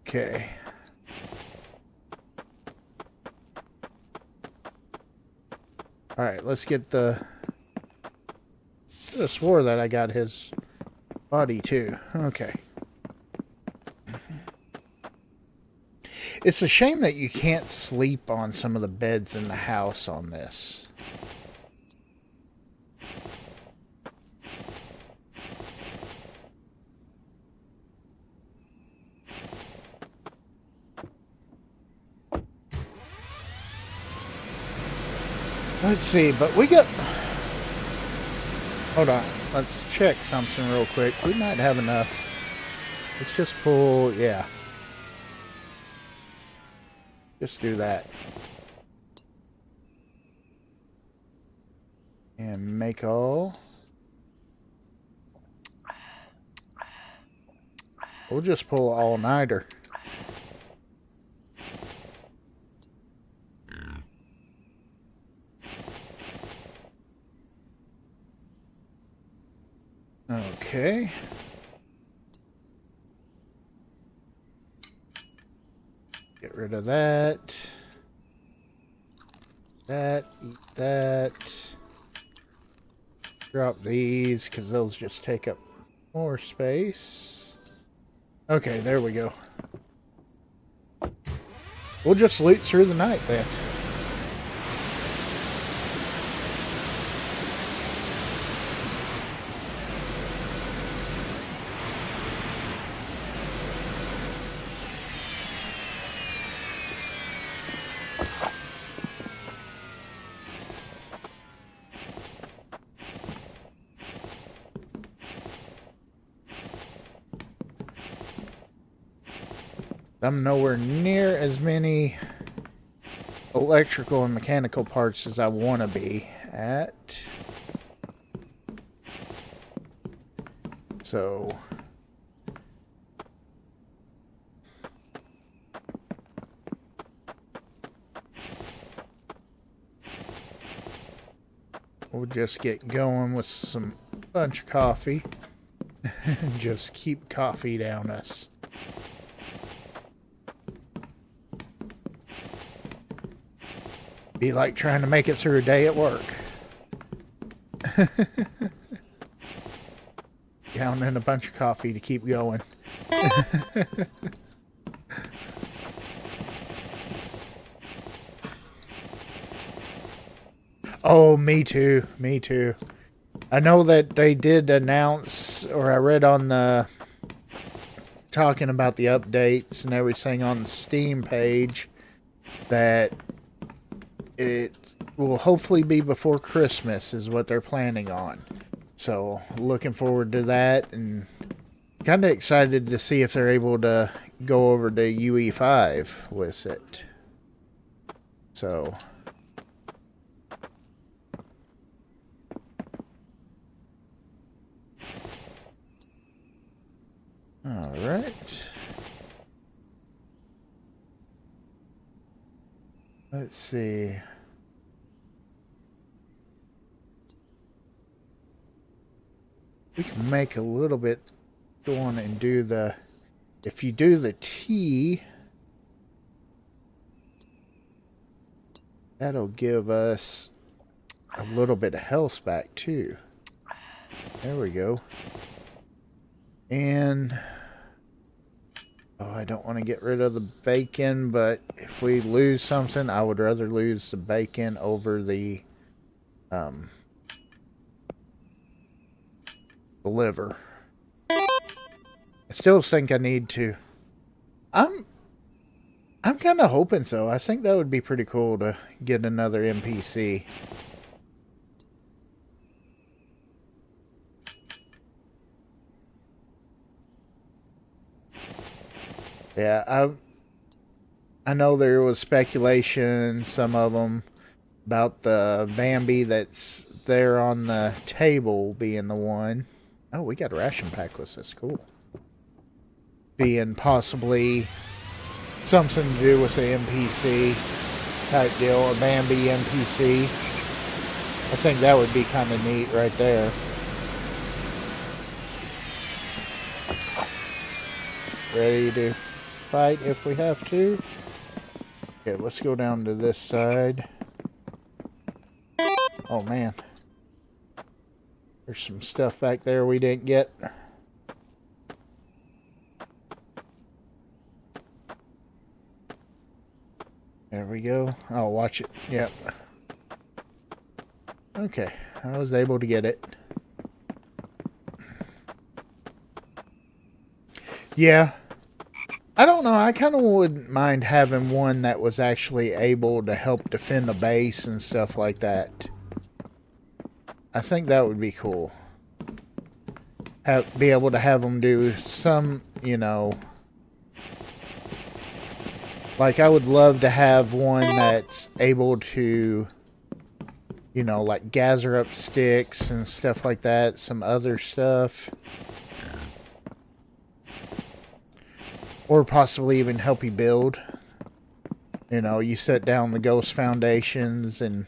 Okay. Alright, let's get the... I could have swore that I got his body too. Okay. It's a shame that you can't sleep on some of the beds in the house on this. Let's see, but we got... Hold on. Let's check something real quick. We might have enough. Let's just pull... Yeah. Just do that. And make all. We'll just pull all-nighter. Okay. Get rid of that. Eat that. Drop these, because those just take up more space. Okay, there we go. We'll just loot through the night then. I'm nowhere near as many electrical and mechanical parts as I want to be at. So we'll just get going with some bunch of coffee and just keep coffee down us. Be like trying to make it through a day at work. Downing a bunch of coffee to keep going. Oh, me too. Me too. I know that they did announce, or I read on the talking about the updates and everything on the Steam page, that it will hopefully be before Christmas is what they're planning on. So looking forward to that, and kind of excited to see if they're able to go over to UE5 with it. So all right. Let's see. We can make a little bit, go on and do the, if you do the tea, that'll give us a little bit of health back too. There we go. And oh, I don't want to get rid of the bacon, but if we lose something, I would rather lose the bacon over the liver. I still think I need to. I'm kind of hoping so. I think that would be pretty cool to get another NPC. Yeah, I know there was speculation, some of them, about the Vambi that's there on the table being the one. Oh, we got a ration pack with this. Cool. Being possibly something to do with the NPC type deal, a Vambi NPC. I think that would be kind of neat right there. Ready to fight if we have to. Okay, let's go down to this side. Oh man. There's some stuff back there we didn't get. There we go. Oh, watch it. Yep. Okay, I was able to get it. Yeah. I don't know. I kind of wouldn't mind having one that was actually able to help defend the base and stuff like that. I think that would be cool. Be able to have them do some, you know, like I would love to have one that's able to, you know, like gather up sticks and stuff like that, some other stuff. Or possibly even help you build. You know, you set down the ghost foundations and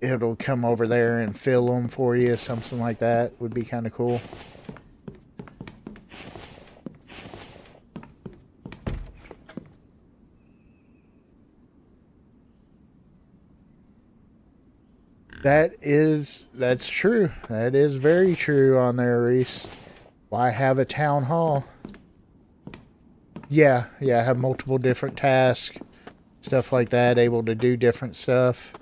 it'll come over there and fill them for you. Something like that would be kind of cool. That's true. That is very true on there, Reese. Why have a town hall? Yeah, have multiple different tasks, stuff like that, able to do different stuff.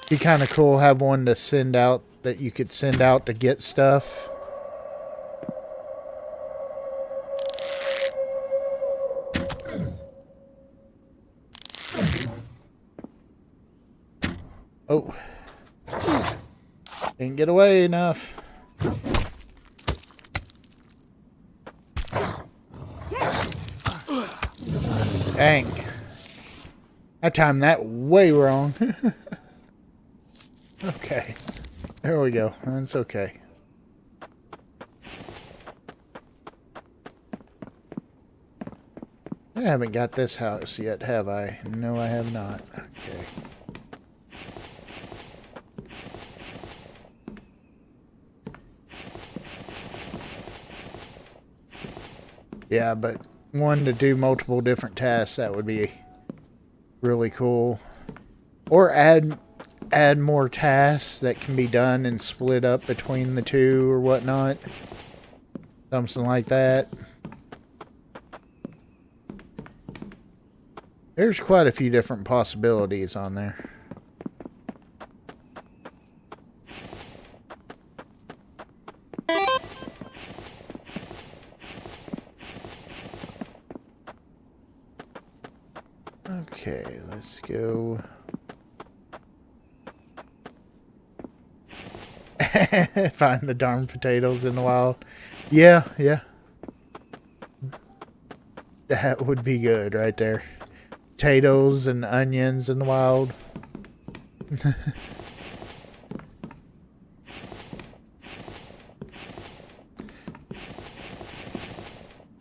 Be kind of cool, have one to send out, that you could send out to get stuff. Oh. Didn't get away enough. Dang. I timed that way wrong. Okay. There we go. That's okay. I haven't got this house yet, have I? No, I have not. Okay. Yeah, but one to do multiple different tasks, that would be really cool. Or add more tasks that can be done and split up between the two or whatnot. Something like that. There's quite a few different possibilities on there. Okay, let's go. Find the darn potatoes in the wild. Yeah. That would be good right there. Potatoes and onions in the wild.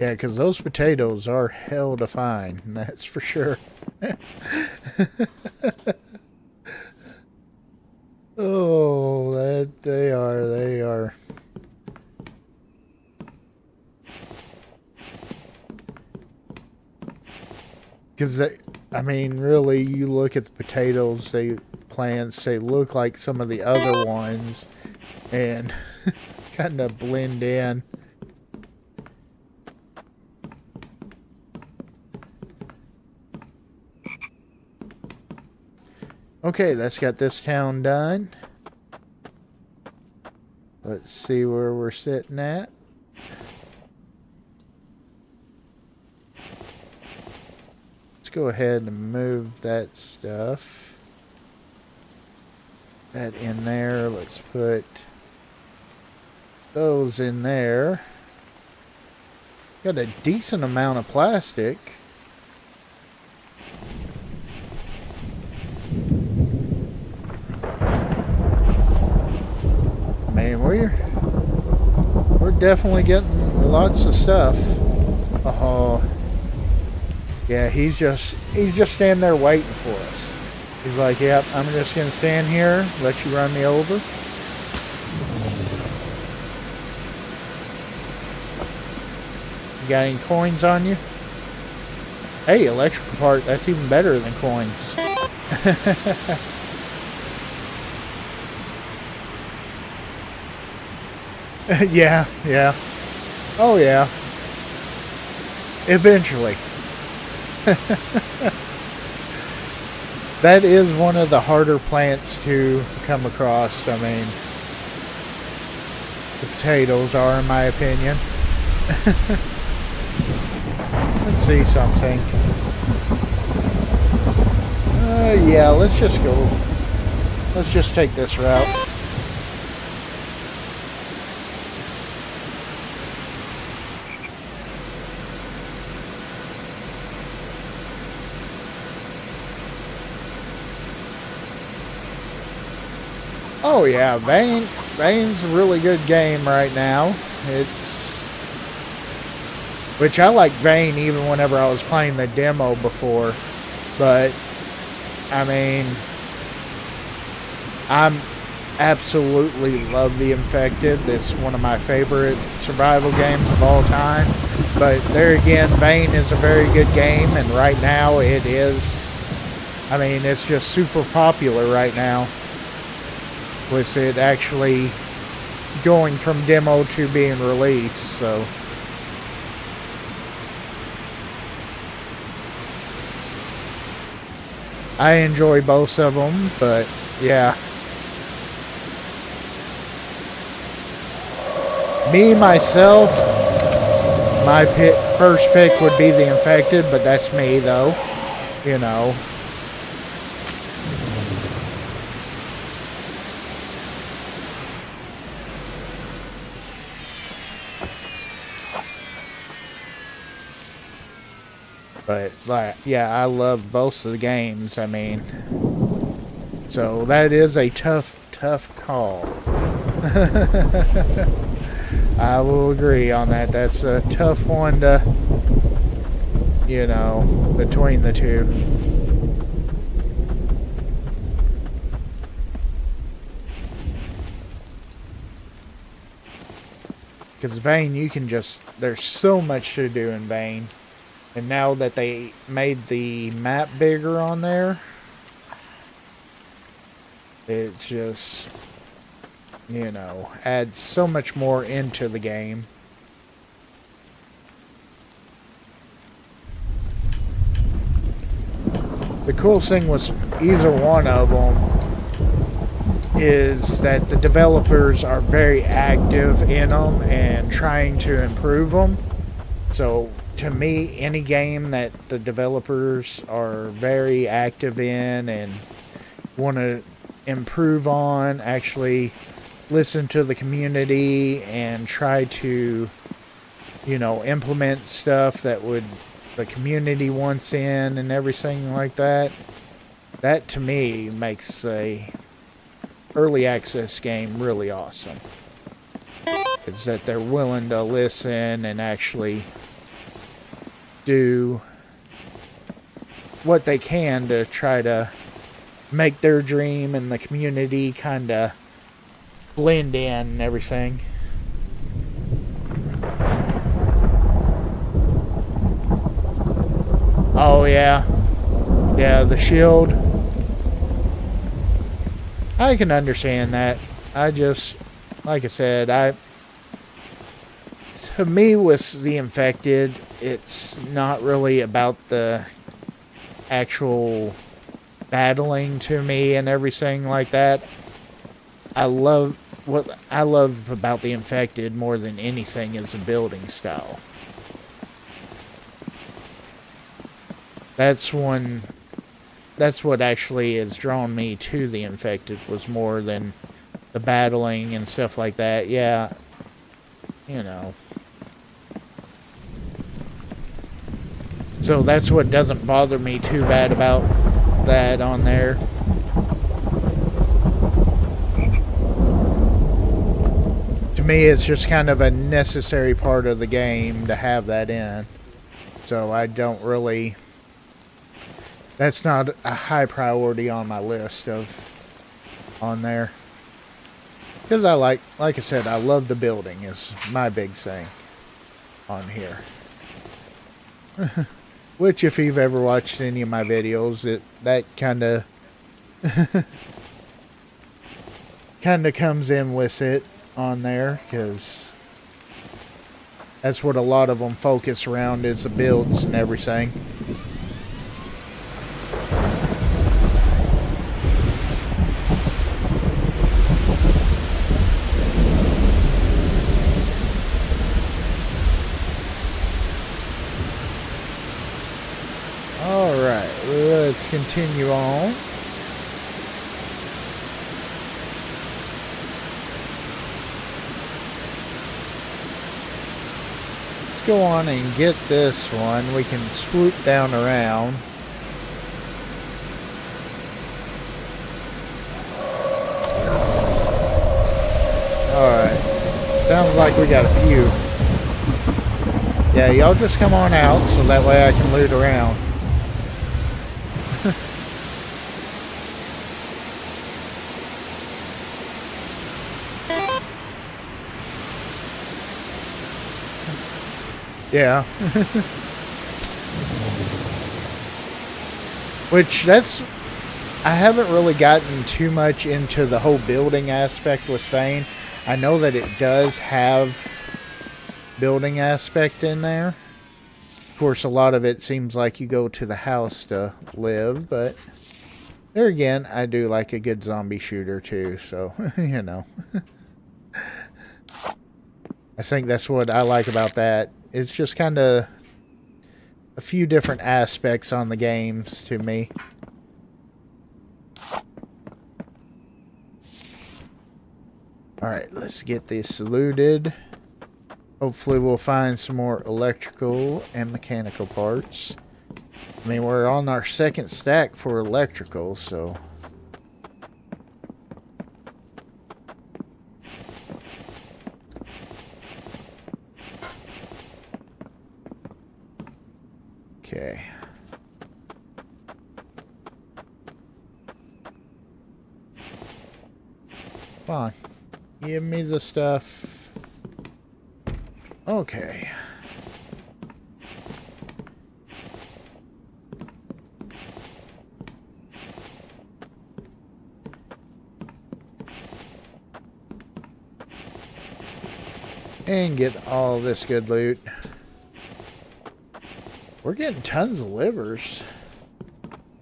Yeah, because those potatoes are hell to find, that's for sure. Oh, that they are. Because, I mean, really, you look at the potatoes, plants, they look like some of the other ones, and kind of blend in. Okay, that's got this town done. Let's see where we're sitting at. Let's go ahead and move that stuff. That in there. Let's put those in there. Got a decent amount of plastic. Man, we're definitely getting lots of stuff. Oh, yeah, he's just standing there waiting for us. He's like, "Yep, I'm just gonna stand here, let you run me over." You got any coins on you? Hey, electrical part. That's even better than coins. Yeah. Oh, yeah. Eventually. That is one of the harder plants to come across. I mean, the potatoes are, in my opinion. Let's see something. Yeah, let's just go. Let's just take this route. Oh yeah, Vane's a really good game right now. Which I like Vane even whenever I was playing the demo before, but I mean, I'm absolutely love The Infected. It's one of my favorite survival games of all time. But there again, Vane is a very good game, and right now it is. I mean, it's just super popular right now, with it actually going from demo to being released. So I enjoy both of them, but yeah. Me, myself, my first pick would be The Infected, but that's me, though. You know. But, like, yeah, I love both of the games, I mean. So, that is a tough call. I will agree on that. That's a tough one to, you know, between the two. Because Vane, you can just, there's so much to do in Vane. And now that they made the map bigger on there, it's just, you know, adds so much more into the game. The cool thing with either one of them is that the developers are very active in them and trying to improve them. So to me, any game that the developers are very active in and want to improve on, actually listen to the community and try to, you know, implement stuff that would the community wants in and everything like that. That to me makes a early access game really awesome. Is that they're willing to listen and actually do what they can to try to make their dream and the community kind of blend in and everything. Oh yeah. Yeah, the shield. I can understand that. I just, like I said, to me with The Infected, it's not really about the actual battling to me and everything like that. What I love about The Infected more than anything is the building style. That's what actually has drawn me to The Infected, was more than the battling and stuff like that. Yeah, you know. So that's what doesn't bother me too bad about that on there. To me, it's just kind of a necessary part of the game to have that in. So I don't really... That's not a high priority on my list on there. Because like I said, I love the building is my big thing on here. Which, if you've ever watched any of my videos, that kind of comes in with it on there, because that's what a lot of them focus around, is the builds and everything. continue on. Let's go on and get this one. We can swoop down around. Alright. Sounds like we got a few. Yeah, y'all just come on out so that way I can loot around. Yeah. Which, I haven't really gotten too much into the whole building aspect with Fane. I know that it does have building aspect in there. Of course, a lot of it seems like you go to the house to live, but there again, I do like a good zombie shooter too, so, you know. I think that's what I like about that. It's just kind of a few different aspects on the games to me. Alright, let's get this looted. Hopefully we'll find some more electrical and mechanical parts. I mean, we're on our second stack for electrical, so... Okay. Come on. Give me the stuff. Okay. And get all this good loot. We're getting tons of livers,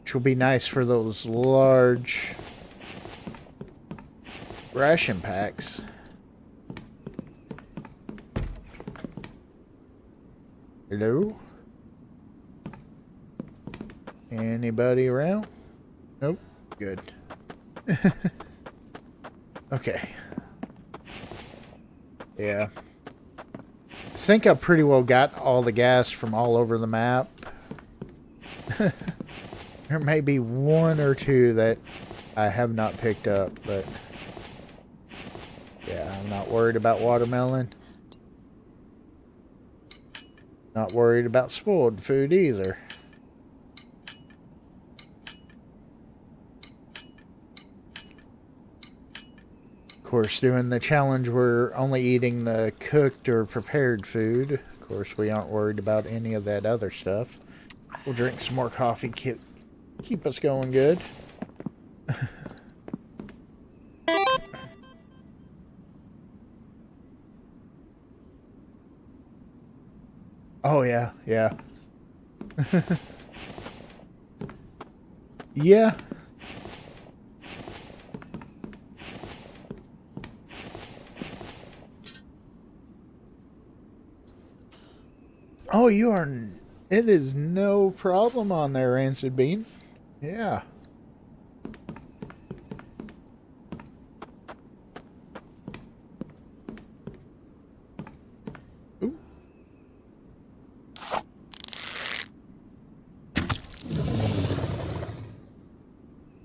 which will be nice for those large ration packs. Hello? Anybody around? Nope. Good. Okay. Yeah. I think I pretty well got all the gas from all over the map. There may be one or two that I have not picked up, but yeah, I'm not worried about watermelon. Not worried about spoiled food either. Of course, doing the challenge, we're only eating the cooked or prepared food. Of course, we aren't worried about any of that other stuff. We'll drink some more coffee, keep us going good. Oh, yeah, yeah. Yeah. Oh, you are... It is no problem on there, Rancid Bean. Yeah. Ooh.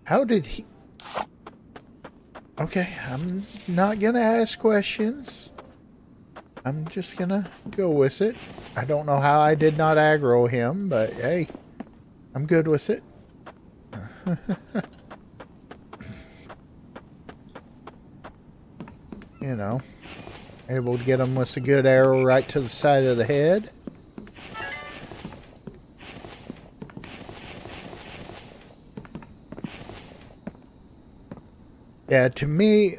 How did he... Okay, I'm not gonna ask questions. I'm just gonna go with it. I don't know how I did not aggro him, but hey, I'm good with it. You know, able to get him with a good arrow right to the side of the head. Yeah, to me,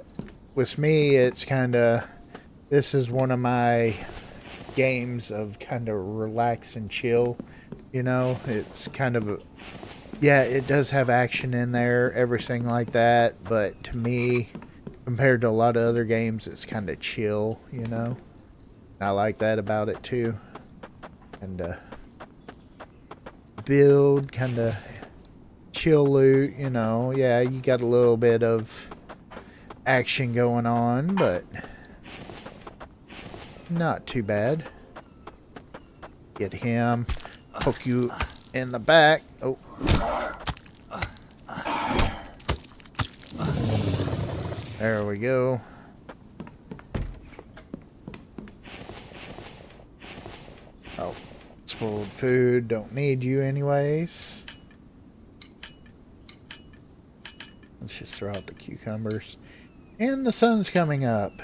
with me, it's kind of... This is one of my games of kind of relax and chill, you know. It's kind of a, yeah, it does have action in there, everything like that, but to me, compared to a lot of other games, it's kind of chill, you know. I like that about it too. And build, kind of chill loot, you know. Yeah, you got a little bit of action going on, but not too bad. Get him. Poke you in the back. Oh. There we go. Oh. Spoiled food. Don't need you anyways. Let's just throw out the cucumbers. And the sun's coming up.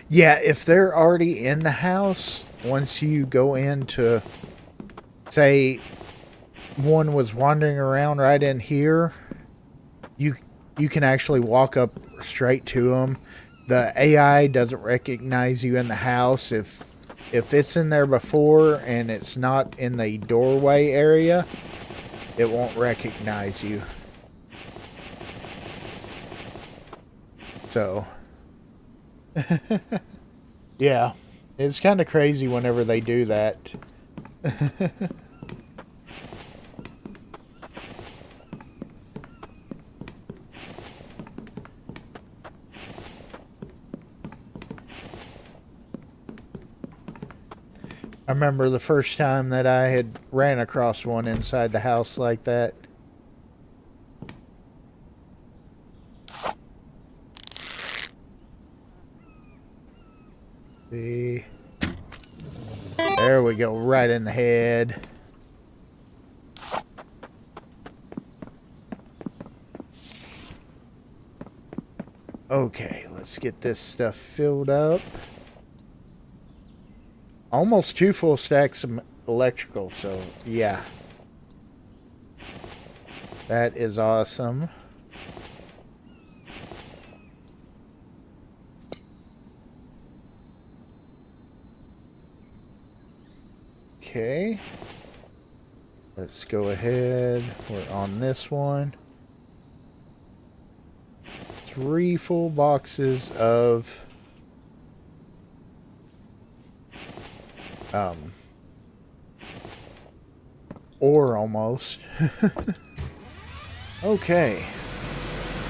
Yeah, if they're already in the house, once you go into, say, one was wandering around right in here, you can actually walk up straight to them. The AI doesn't recognize you in the house if it's in there before and it's not in the doorway area. It won't recognize you. So, yeah, it's kind of crazy whenever they do that. I remember the first time that I had ran across one inside the house like that. See. There we go, right in the head. Okay, let's get this stuff filled up. Almost 2 full stacks of electrical, so yeah. That is awesome. Okay. Let's go ahead. We're on this one. 3 full boxes of ore almost. Okay.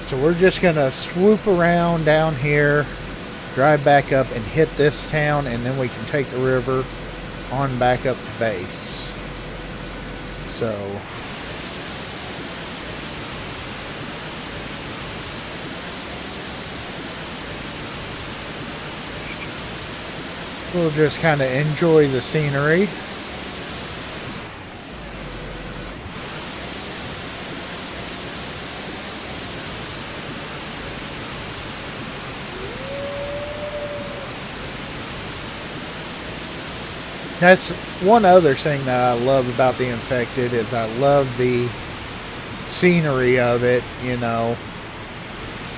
So we're just gonna swoop around down here, drive back up and hit this town, and then we can take the river on back up to base. So we'll just kind of enjoy the scenery. That's one other thing that I love about the Infected is I love the scenery of it, you know.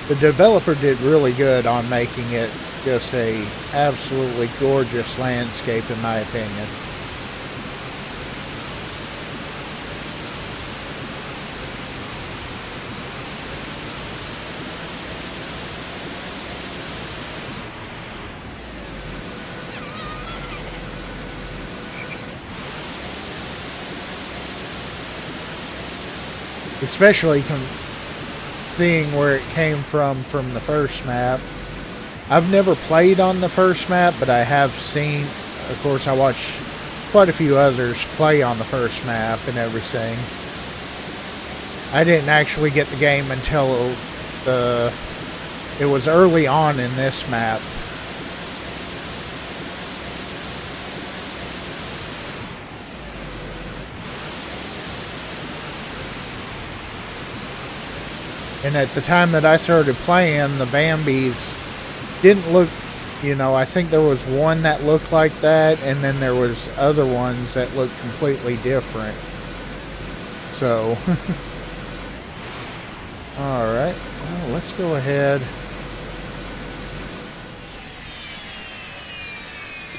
The developer did really good on making it just a absolutely gorgeous landscape in my opinion. Especially seeing where it came from the first map. I've never played on the first map, but I have seen, of course I watched quite a few others play on the first map and everything. I didn't actually get the game until it was early on in this map. And at the time that I started playing, the Vambies didn't look, you know, I think there was one that looked like that, and then there was other ones that looked completely different. So, alright, well, let's go ahead.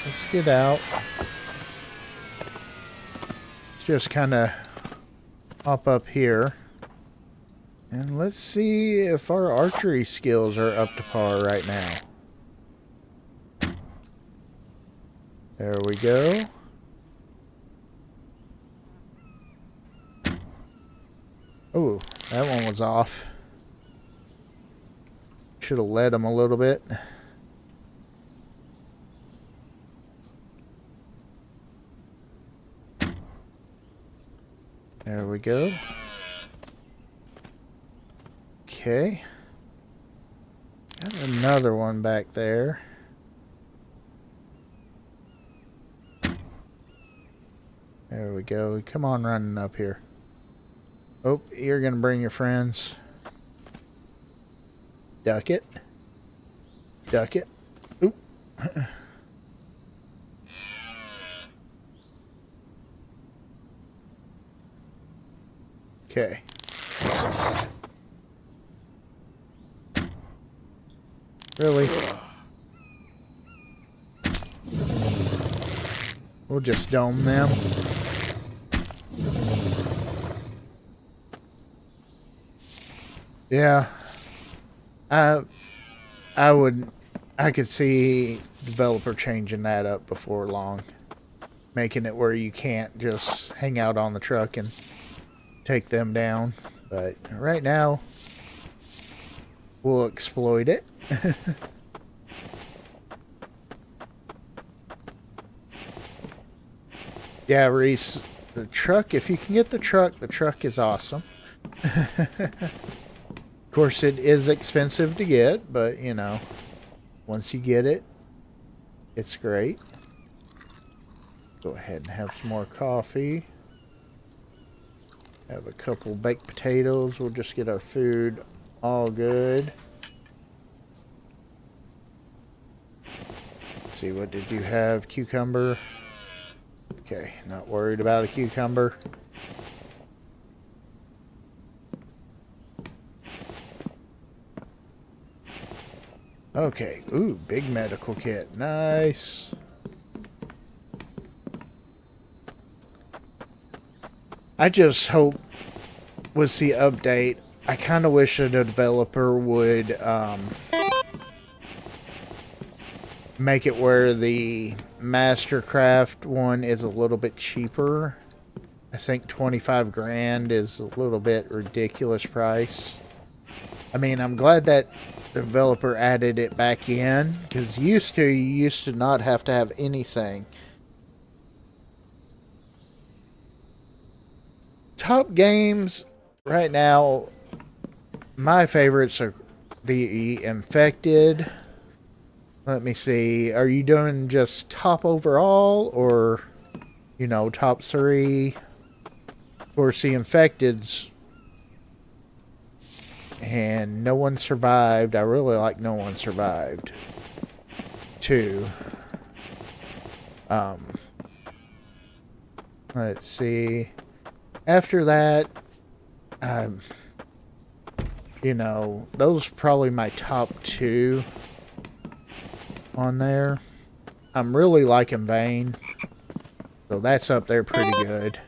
Let's get out. Let's just kind of hop up here. And let's see if our archery skills are up to par right now. There we go. Oh, that one was off. Should have led him a little bit. There we go. Okay. Got another one back there. There we go. Come on running up here. Oh, you're going to bring your friends. Duck it. Duck it. Oop. Okay. Really? We'll just dome them. Yeah. I could see developer changing that up before long. Making it where you can't just hang out on the truck and take them down. But right now, we'll exploit it. Yeah, Reese, the truck, if you can get the truck is awesome. Of course, it is expensive to get, but, you know, once you get it, it's great. Go ahead and have some more coffee. Have a couple baked potatoes. We'll just get our food all good. Let's see, what did you have? Cucumber. Okay, not worried about a cucumber. Okay, ooh, big medical kit. Nice. I just hope with the update, I kind of wish that a developer would make it where the Mastercraft one is a little bit cheaper. I think 25 grand is a little bit ridiculous price. I mean, I'm glad that the developer added it back in, because you used to not have to have anything. Top games right now, my favorites are the Infected. Let me see. Are you doing just top overall, or, you know, top 3? Of course, the Infected's, and No One Survived. I really like No One Survived 2. Let's see. After that, you know, those are probably my top 2 on there. I'm really liking Vane, so that's up there pretty good.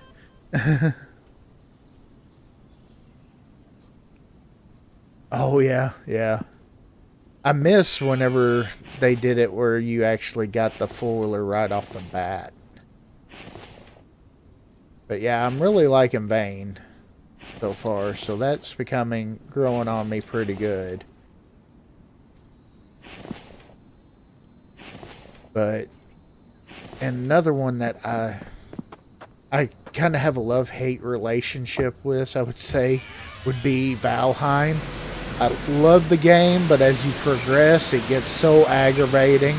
Oh yeah, yeah. I miss whenever they did it where you actually got the foiler right off the bat. But yeah, I'm really liking Vane so far, so that's growing on me pretty good. But another one that I kind of have a love-hate relationship with, I would say, would be Valheim. I love the game, but as you progress, it gets so aggravating.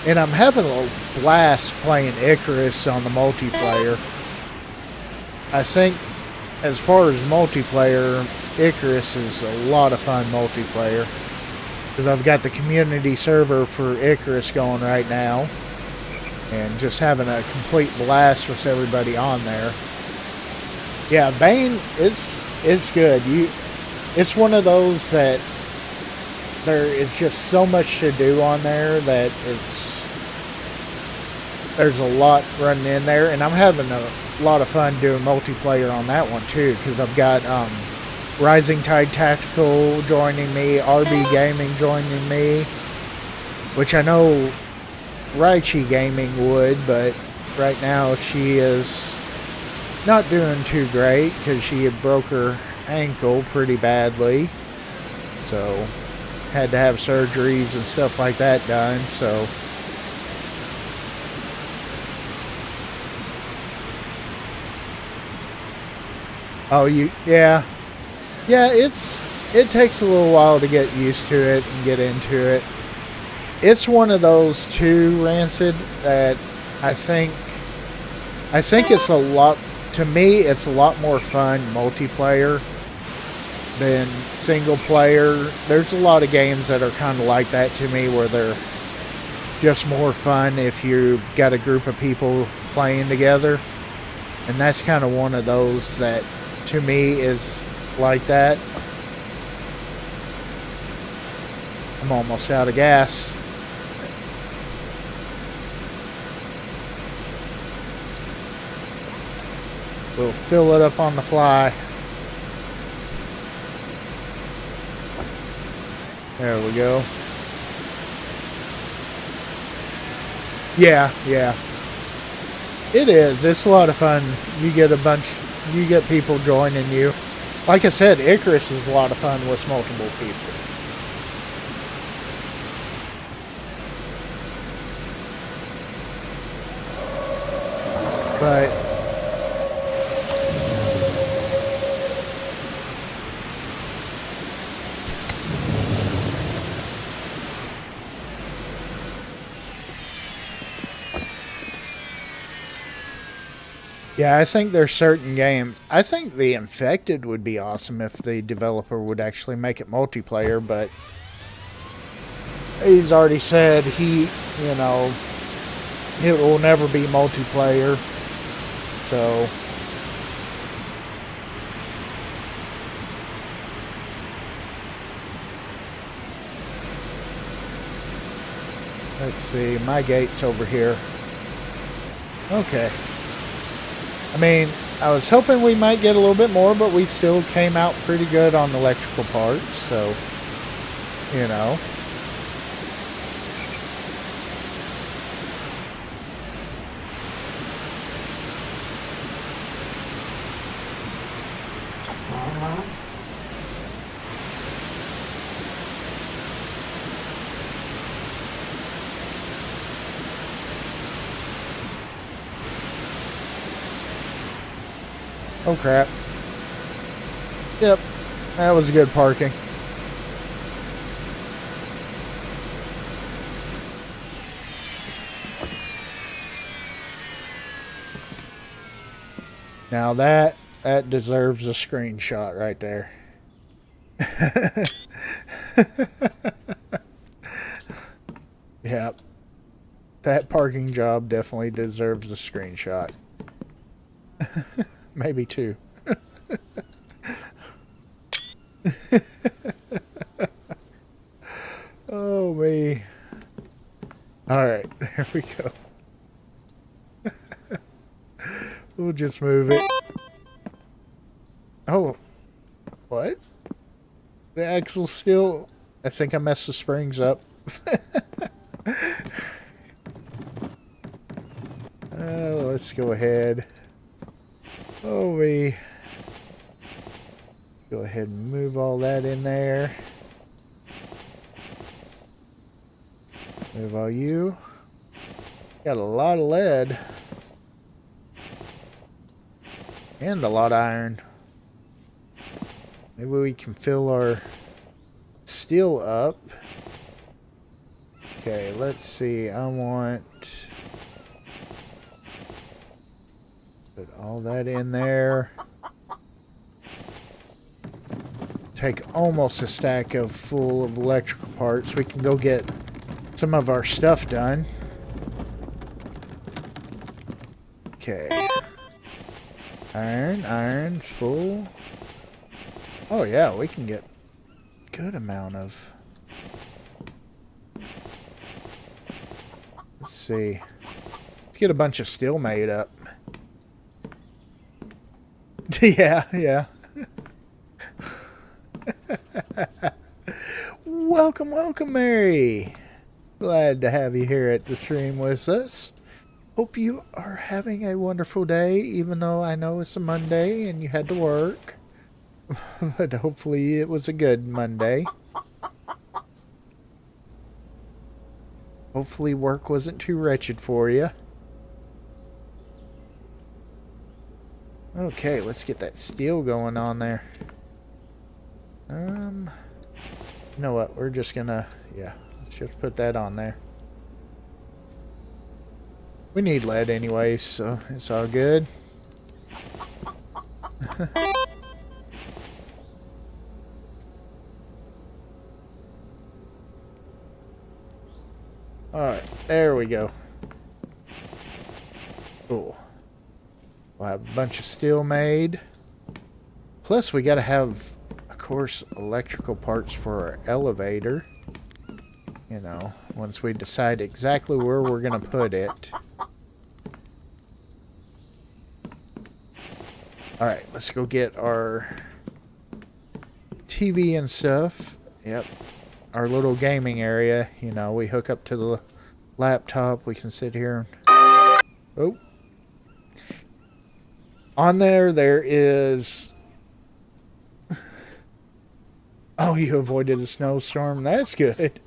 And I'm having a blast playing Icarus on the multiplayer. I think, as far as multiplayer, Icarus is a lot of fun multiplayer. Because I've got the community server for Icarus going right now. And just having a complete blast with everybody on there. Yeah, Bane is good. It's one of those that there is just so much to do on there that there's a lot running in there, and I'm having a lot of fun doing multiplayer on that one too, because I've got Rising Tide Tactical joining me, RB Gaming joining me, which I know Raichi Gaming would, but right now she is not doing too great because she had broke her ankle pretty badly, so had to have surgeries and stuff like that done. So yeah, it takes a little while to get used to it and get into it. It's one of those too, Rancid, that I think it's a lot, to me it's a lot more fun multiplayer than single player. There's a lot of games that are kind of like that to me, where they're just more fun if you've got a group of people playing together, and that's kind of one of those that to me is like that. I'm almost out of gas. We'll fill it up on the fly. There we go. Yeah. It is. It's a lot of fun. You get people joining you. Like I said, Icarus is a lot of fun with multiple people. But yeah, I think there's certain games. I think The Infected would be awesome if the developer would actually make it multiplayer, but he's already said it will never be multiplayer. So let's see, my gate's over here. Okay. I mean, I was hoping we might get a little bit more, but we still came out pretty good on the electrical parts, so, you know. Oh crap. Yep, that was good parking. Now that deserves a screenshot right there. Yep. That parking job definitely deserves a screenshot. Maybe two. Oh, me. Alright, there we go. We'll just move it. Oh. What? The axle still... I think I messed the springs up. Let's go ahead. Oh, we go ahead and move all that in there. Move all you. Got a lot of lead. And a lot of iron. Maybe we can fill our steel up. Okay, let's see. I want... put all that in there. Take almost a stack of full of electrical parts. We can go get some of our stuff done. Okay. Iron, full. Oh yeah, we can get a good amount of see. Let's get a bunch of steel made up. Yeah, yeah. Welcome, welcome, Mary. Glad to have you here at the stream with us. Hope you are having a wonderful day, even though I know it's a Monday and you had to work. But hopefully it was a good Monday. Hopefully work wasn't too wretched for you. Okay, let's get that steel going on there. You know what? We're just gonna, yeah, let's just put that on there. We need lead anyways, so it's all good. Alright, there we go. Cool. We'll have a bunch of steel made. Plus, we gotta have, of course, electrical parts for our elevator. You know, once we decide exactly where we're gonna put it. Alright, let's go get our TV and stuff. Yep. Our little gaming area. You know, we hook up to the laptop. We can sit here and... Oh. On there is... Oh, you avoided a snowstorm. That's good.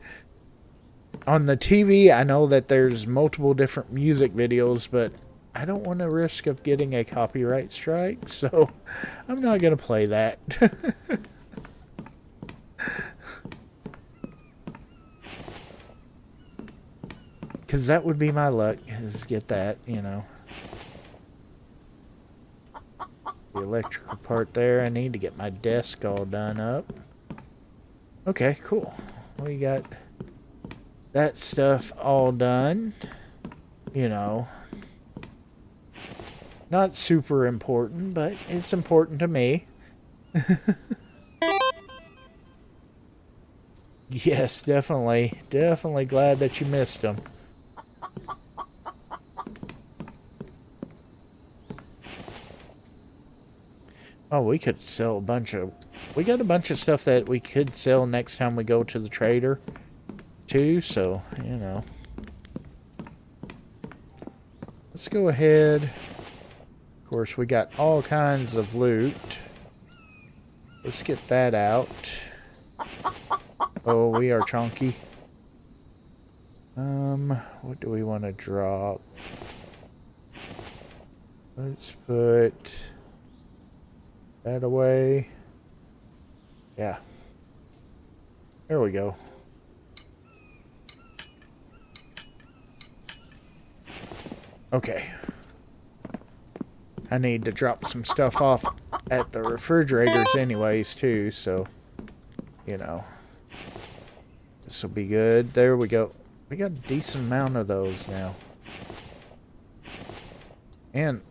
On the TV, I know that there's multiple different music videos, but I don't want to risk of getting a copyright strike, so I'm not going to play that. Because that would be my luck, is get that, you know. The electrical part there. I need to get my desk all done up. Okay, cool. We got that stuff all done. You know. Not super important, but it's important to me. Yes, definitely. Definitely glad that you missed them. Oh, we could sell a bunch of... We got a bunch of stuff that we could sell next time we go to the trader, too, so, you know. Let's go ahead. Of course, we got all kinds of loot. Let's get that out. Oh, we are chunky. What do we want to drop? Let's put... that away. Yeah. There we go. Okay. I need to drop some stuff off at the refrigerators anyways too, so you know. This will be good. There we go. We got a decent amount of those now. And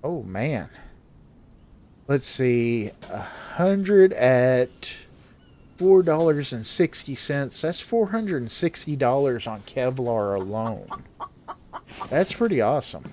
oh man. Let's see, 100 at $4.60. That's $460 on Kevlar alone. That's pretty awesome.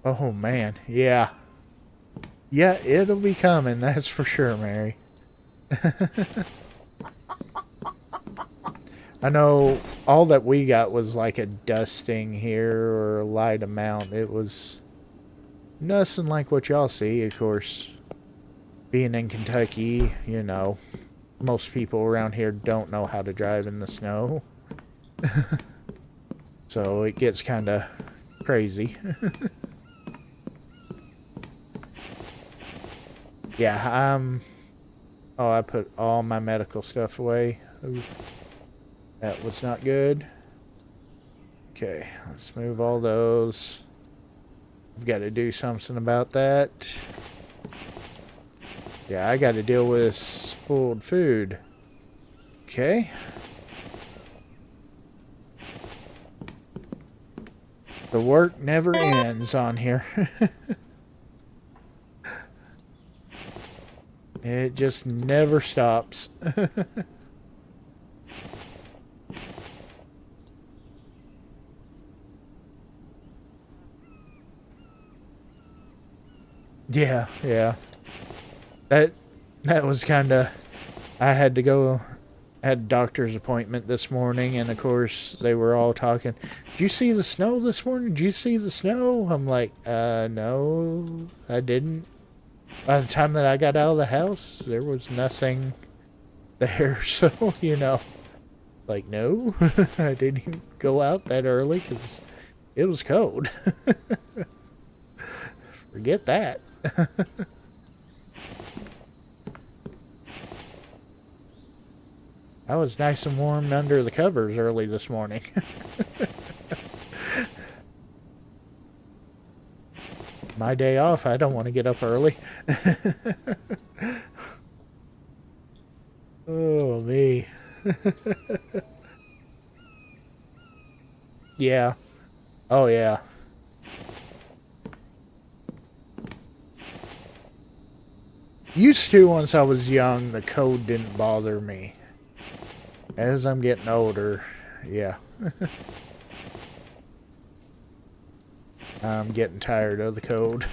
Oh man, yeah. Yeah, it'll be coming, that's for sure, Mary. I know all that we got was like a dusting here or a light amount. It was nothing like what y'all see, of course. Being in Kentucky, you know, most people around here don't know how to drive in the snow. So it gets kind of crazy. Yeah, oh, I put all my medical stuff away. Ooh, that was not good. Okay, let's move all those. I've got to do something about that. Yeah, I got to deal with spoiled food. Okay. The work never ends on here. It just never stops. Yeah, yeah. That was kind of... I had to go... Had a doctor's appointment this morning, and of course they were all talking. Did you see the snow this morning? Did you see the snow? I'm like, no, I didn't. By the time that I got out of the house, there was nothing there. So, you know, like, no, I didn't even go out that early because it was cold. Forget that. I was nice and warm under the covers early this morning. My day off, I don't want to get up early. Oh, me. Yeah. Oh, yeah. Used to, once I was young, the cold didn't bother me. As I'm getting older, yeah. I'm getting tired of the cold.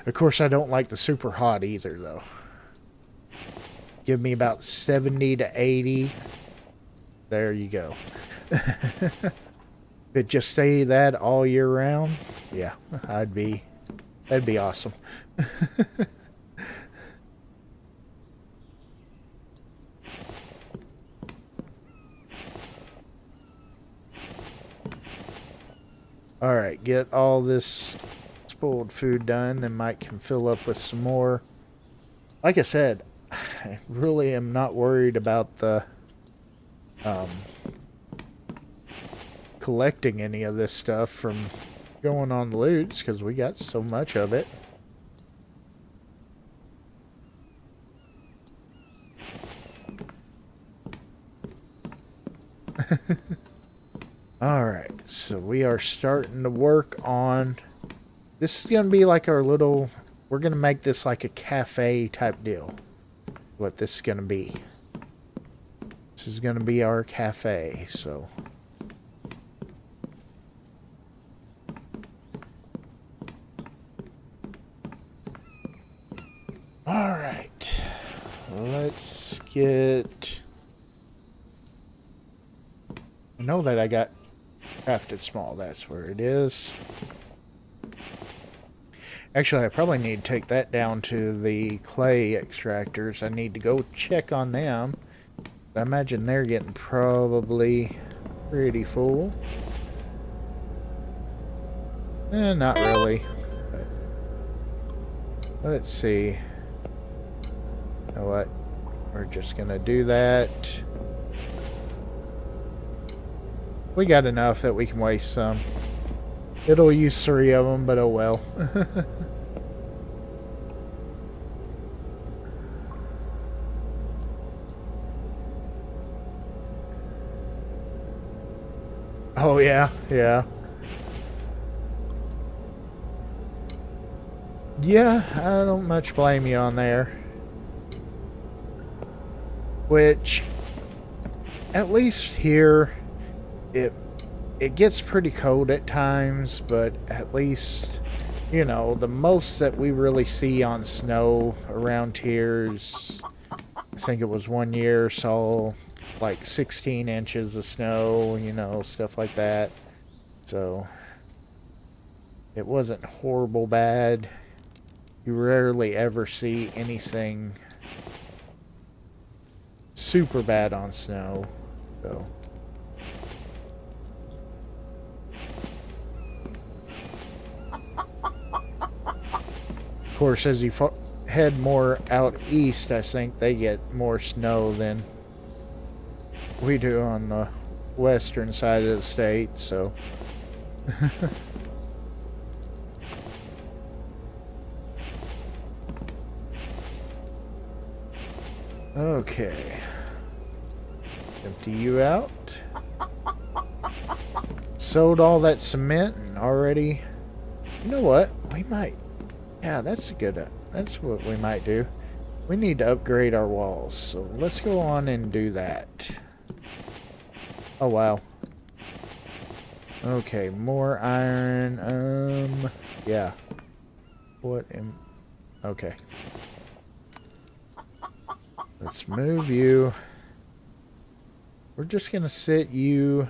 Of course, I don't like the super hot either, though. Give me about 70 to 80. There you go. If it just stay that all year round, yeah, that'd be awesome. Alright, get all this spoiled food done, then Mike can fill up with some more. Like I said, I really am not worried about the collecting any of this stuff from going on loots, because we got so much of it. Alright, so we are starting to work on... This is going to be like our little... We're going to make this like a cafe type deal. What this is going to be. This is going to be our cafe, so... Alright. Let's get... I know that I got crafted small. That's where it is. Actually, I probably need to take that down to the clay extractors. I need to go check on them. I imagine they're getting probably pretty full. Not really. But let's see. You know what? We're just gonna do that. We got enough that we can waste some. It'll use 3 of them, but oh well. Oh yeah, yeah. Yeah, I don't much blame you on there. Which, at least here, it gets pretty cold at times, but at least, you know, the most that we really see on snow around here is, I think it was 1 year saw like 16 inches of snow, you know, stuff like that. So it wasn't horrible bad. You rarely ever see anything super bad on snow. So of course, as you head more out east, I think they get more snow than we do on the western side of the state, so okay. Empty you out. sold all that cement and already... You know what? We might... Yeah, that's a good... That's what we might do. We need to upgrade our walls. So let's go on and do that. Oh, wow. Okay, more iron. Yeah. What am... Okay. Let's move you. We're just going to sit you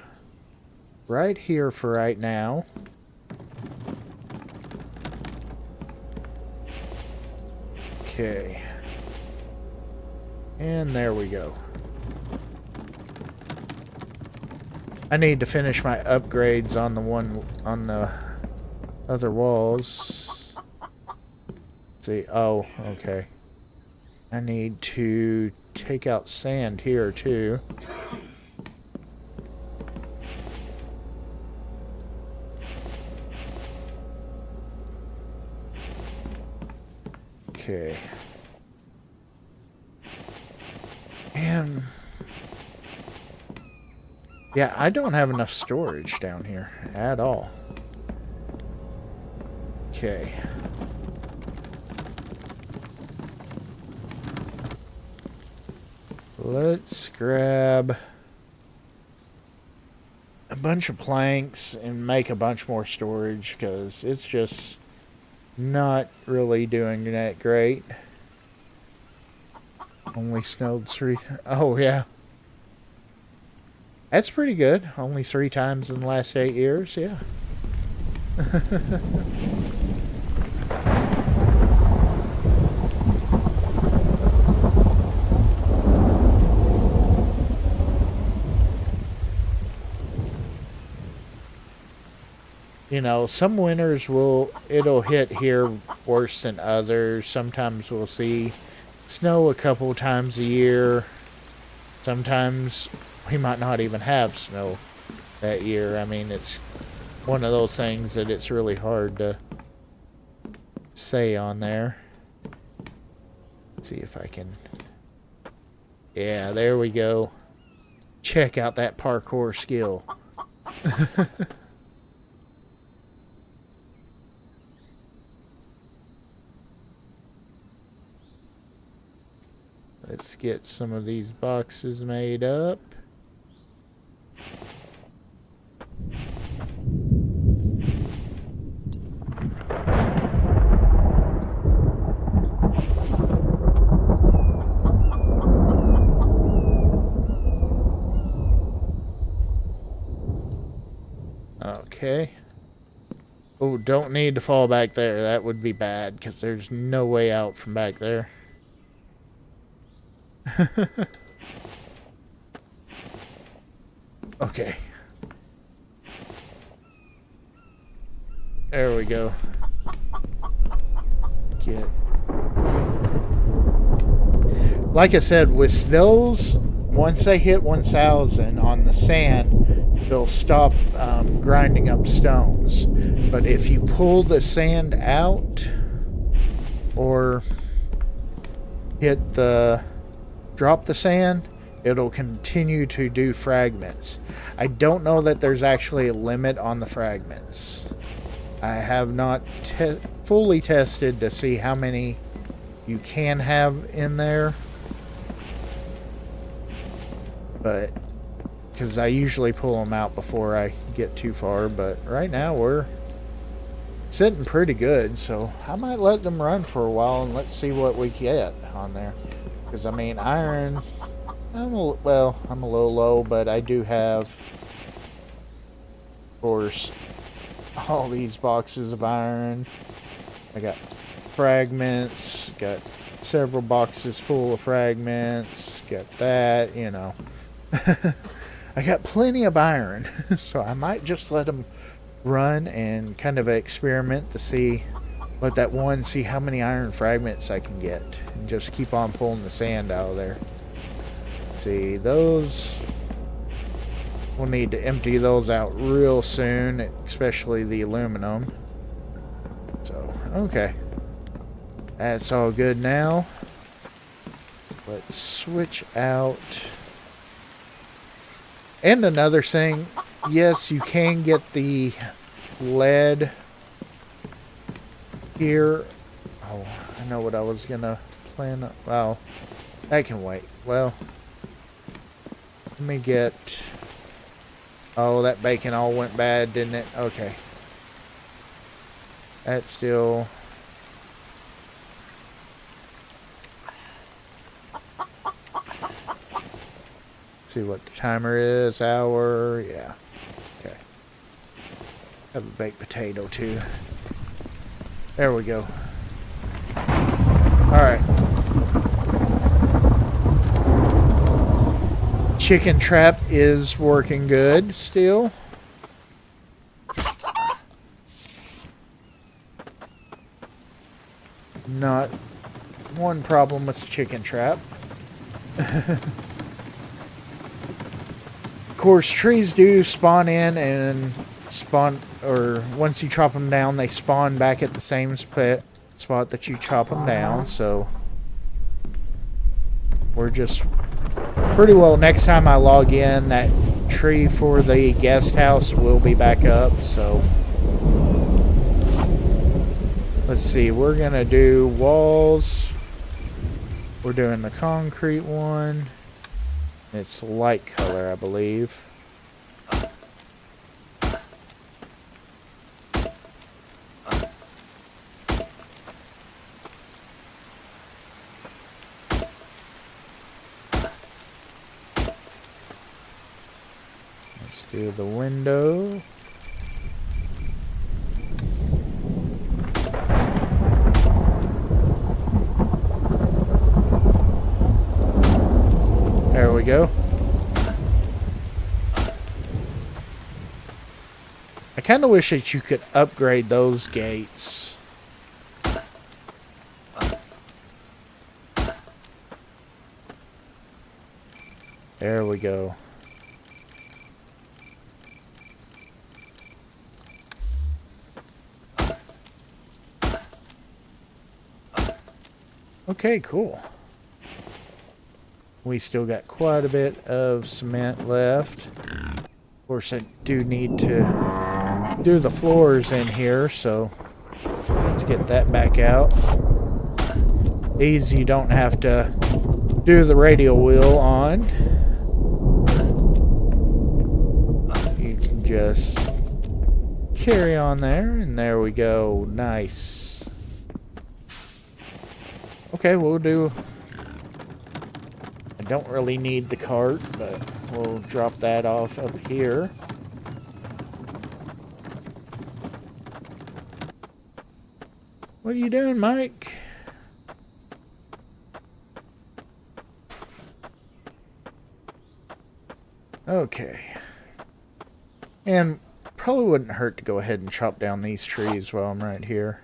right here for right now. Okay. And there we go. I need to finish my upgrades on the other walls. Let's see. Oh, okay. I need to take out sand here too. Okay. And yeah, I don't have enough storage down here at all. Okay. Let's grab a bunch of planks and make a bunch more storage because it's just not really doing that great. Only snowed 3... Oh, yeah. That's pretty good. Only 3 times in the last 8 years, yeah. You know, some winters it'll hit here worse than others. Sometimes we'll see snow a couple times a year. Sometimes we might not even have snow that year. I mean, it's one of those things that it's really hard to say on there. Let's see if I can... Yeah, there we go. Check out that parkour skill. Let's get some of these boxes made up. Okay. Oh, don't need to fall back there. That would be bad because there's no way out from back there. Okay. There we go. Get. Like I said, with those, once they hit 1,000 on the sand, they'll stop grinding up stones. But if you pull the sand out or drop the sand, it'll continue to do fragments. I don't know that there's actually a limit on the fragments. I have not fully tested to see how many you can have in there. But, because I usually pull them out before I get too far. But right now we're sitting pretty good. So I might let them run for a while and let's see what we get on there. Because, I mean, iron, I'm a little low, but I do have, of course, all these boxes of iron. I got fragments, got several boxes full of fragments, got that, you know. I got plenty of iron, so I might just let them run and kind of experiment to see... Let that one see how many iron fragments I can get. And just keep on pulling the sand out of there. See, those... We'll need to empty those out real soon. Especially the aluminum. So, okay. That's all good now. Let's switch out. And another thing, yes, you can get the lead here. Oh, I know what I was gonna plan. Wow, that can wait. Well, let me get. Oh, that bacon all went bad, didn't it? Okay. That's still. See what the timer is. Hour. Yeah. Okay. Have a baked potato too. There we go. Alright. Chicken trap is working good still. Not one problem with the chicken trap. Of course, trees do spawn in and spawn, or once you chop them down, they spawn back at the same spot that you chop them down. So we're just pretty well, next time I log in, that tree for the guest house will be back up. So let's see, we're gonna do walls. We're doing the concrete one. It's light color, I believe. Let's do the window. There we go. I kind of wish that you could upgrade those gates. There we go. Okay, cool. We still got quite a bit of cement left. Of course, I do need to do the floors in here, so let's get that back out. These you don't have to do the radial wheel on. You can just carry on there, and there we go. Nice. Okay, we'll do... I don't really need the cart, but we'll drop that off up here. What are you doing, Mike? Okay. And probably wouldn't hurt to go ahead and chop down these trees while I'm right here.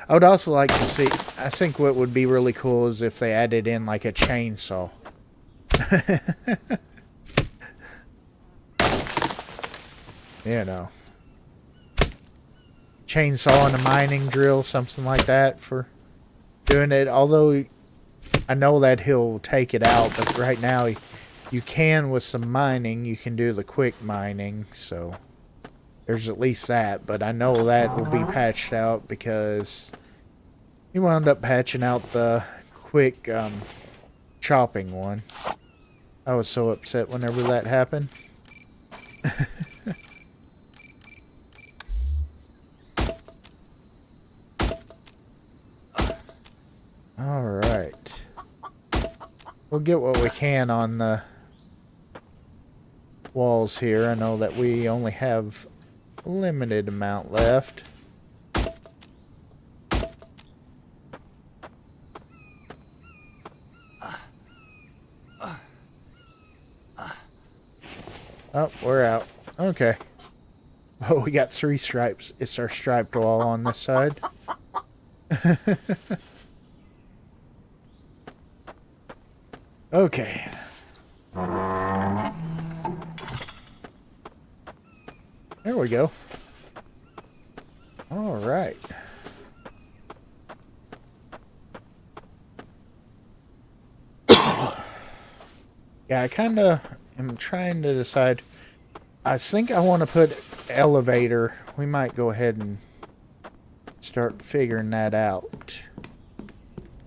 I would also like to see, I think what would be really cool is if they added in like a chainsaw. You know. Chainsaw and a mining drill, something like that for doing it. Although I know that he'll take it out, but right now you can with some mining, you can do the quick mining, so there's at least that, but I know that will be patched out because he wound up patching out the quick chopping one. I was so upset whenever that happened. Alright. We'll get what we can on the walls here. I know that we only have a limited amount left. Oh, we're out. Okay. Oh, we got 3 stripes. It's our striped wall on this side. Okay. we go. All right. Yeah, I kind of am trying to decide. I think I want to put elevator. We might go ahead and start figuring that out.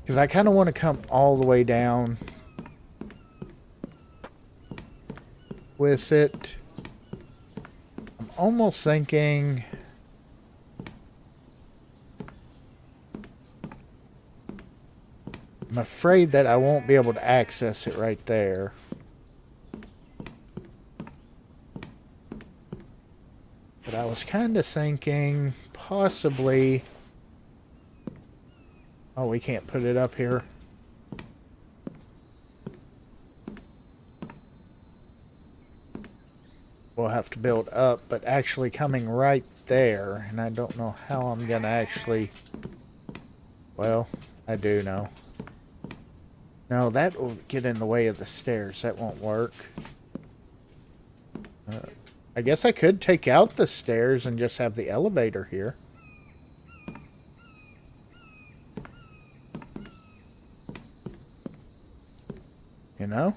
Because I kind of want to come all the way down with it. I'm almost thinking... I'm afraid that I won't be able to access it right there. But I was kind of thinking possibly... Oh, we can't put it up here. We'll have to build up, but actually coming right there, and I don't know how I'm going to actually... Well, I do know. No, that will get in the way of the stairs. That won't work. I guess I could take out the stairs and just have the elevator here. You know?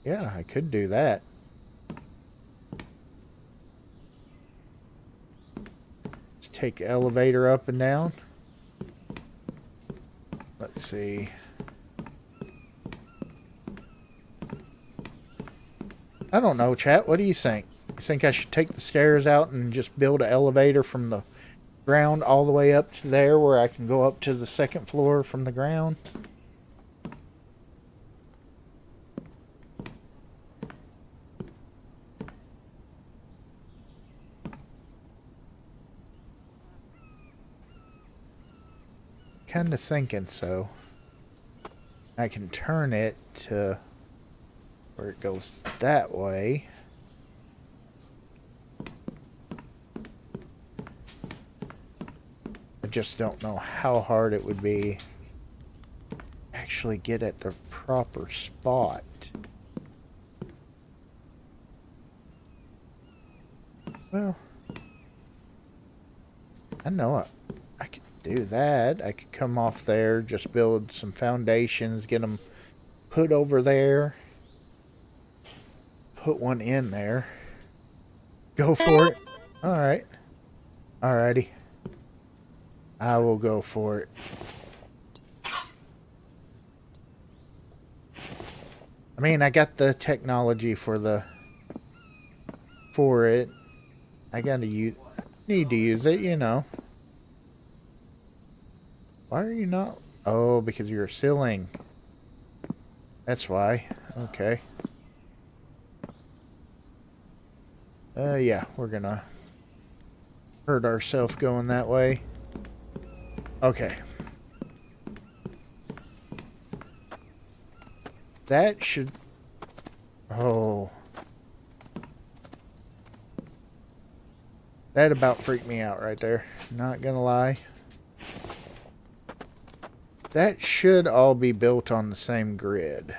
Yeah, I could do that. Let's take the elevator up and down. Let's see. I don't know, chat. What do you think? You think I should take the stairs out and just build an elevator from the ground all the way up to there where I can go up to the second floor from the ground? Kind of thinking so. I can turn it to where it goes that way. I just don't know how hard it would be to actually get at the proper spot. Well, I know I could do that. I could come off there, just build some foundations, get them put over there. Put one in there. Go for it. Alright. Alrighty. I will go for it. I mean, I got the technology for it. I gotta need to use it, you know. Why are you not? Oh, because you're a ceiling. That's why. Okay. Yeah, we're gonna hurt ourselves going that way. Okay. That should... Oh. That about freaked me out right there. Not gonna lie. That should all be built on the same grid.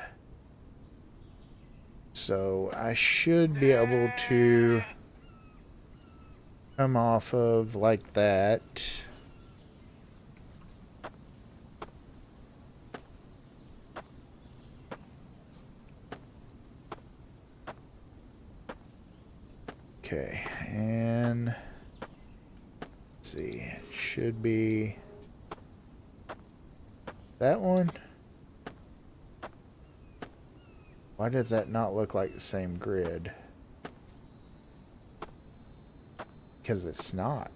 So I should be able to come off of like that. Okay, and let's see, it should be that one. Why does that not look like the same grid? Because it's not.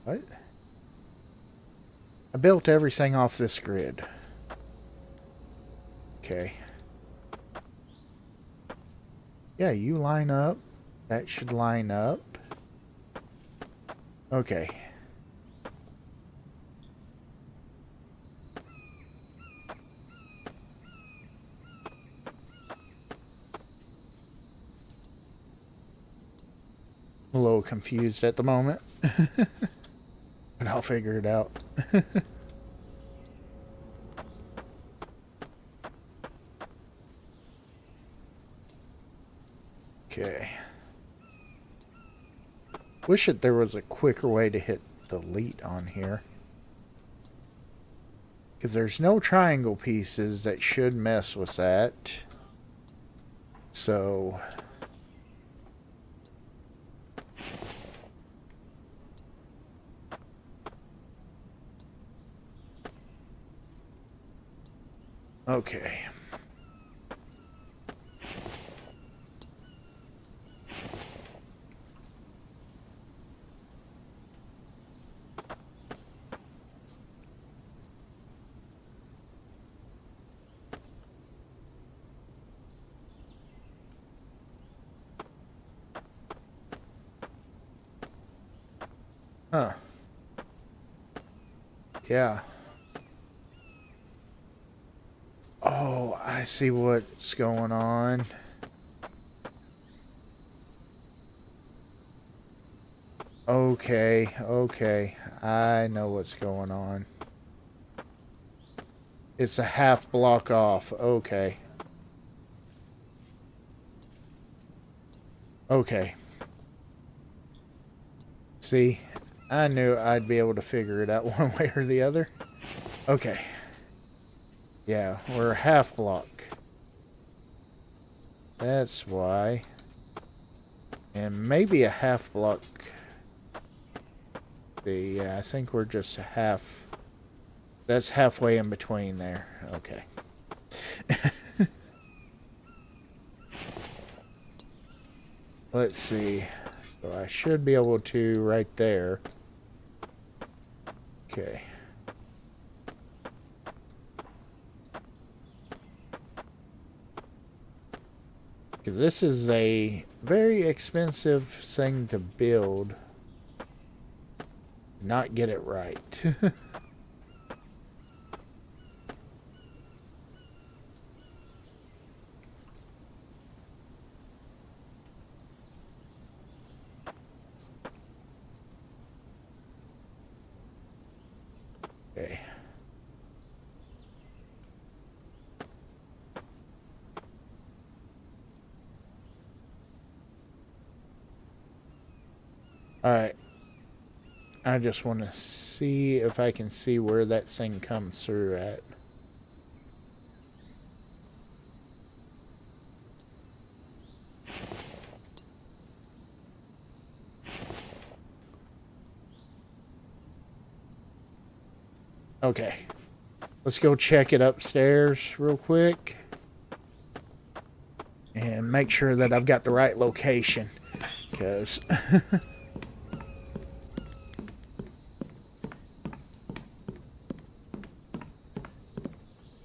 What? I built everything off this grid. Okay. Yeah, you line up. That should line up. Okay. A little confused at the moment. But I'll figure it out. Okay. Wish that there was a quicker way to hit delete on here. Because there's no triangle pieces that should mess with that. So... Okay. Huh. Yeah. Oh, I see what's going on. Okay, okay. I know what's going on. It's a half block off. Okay. Okay. See, I knew I'd be able to figure it out one way or the other. Okay. Yeah, we're a half block. That's why. And maybe a half block. See, yeah, I think we're just a half. That's halfway in between there. Okay. Let's see. So I should be able to right there. Okay. Because this is a very expensive thing to build. Not get it right. Okay. Alright. I just want to see if I can see where that thing comes through at. Okay. Let's go check it upstairs real quick. And make sure that I've got the right location. Because...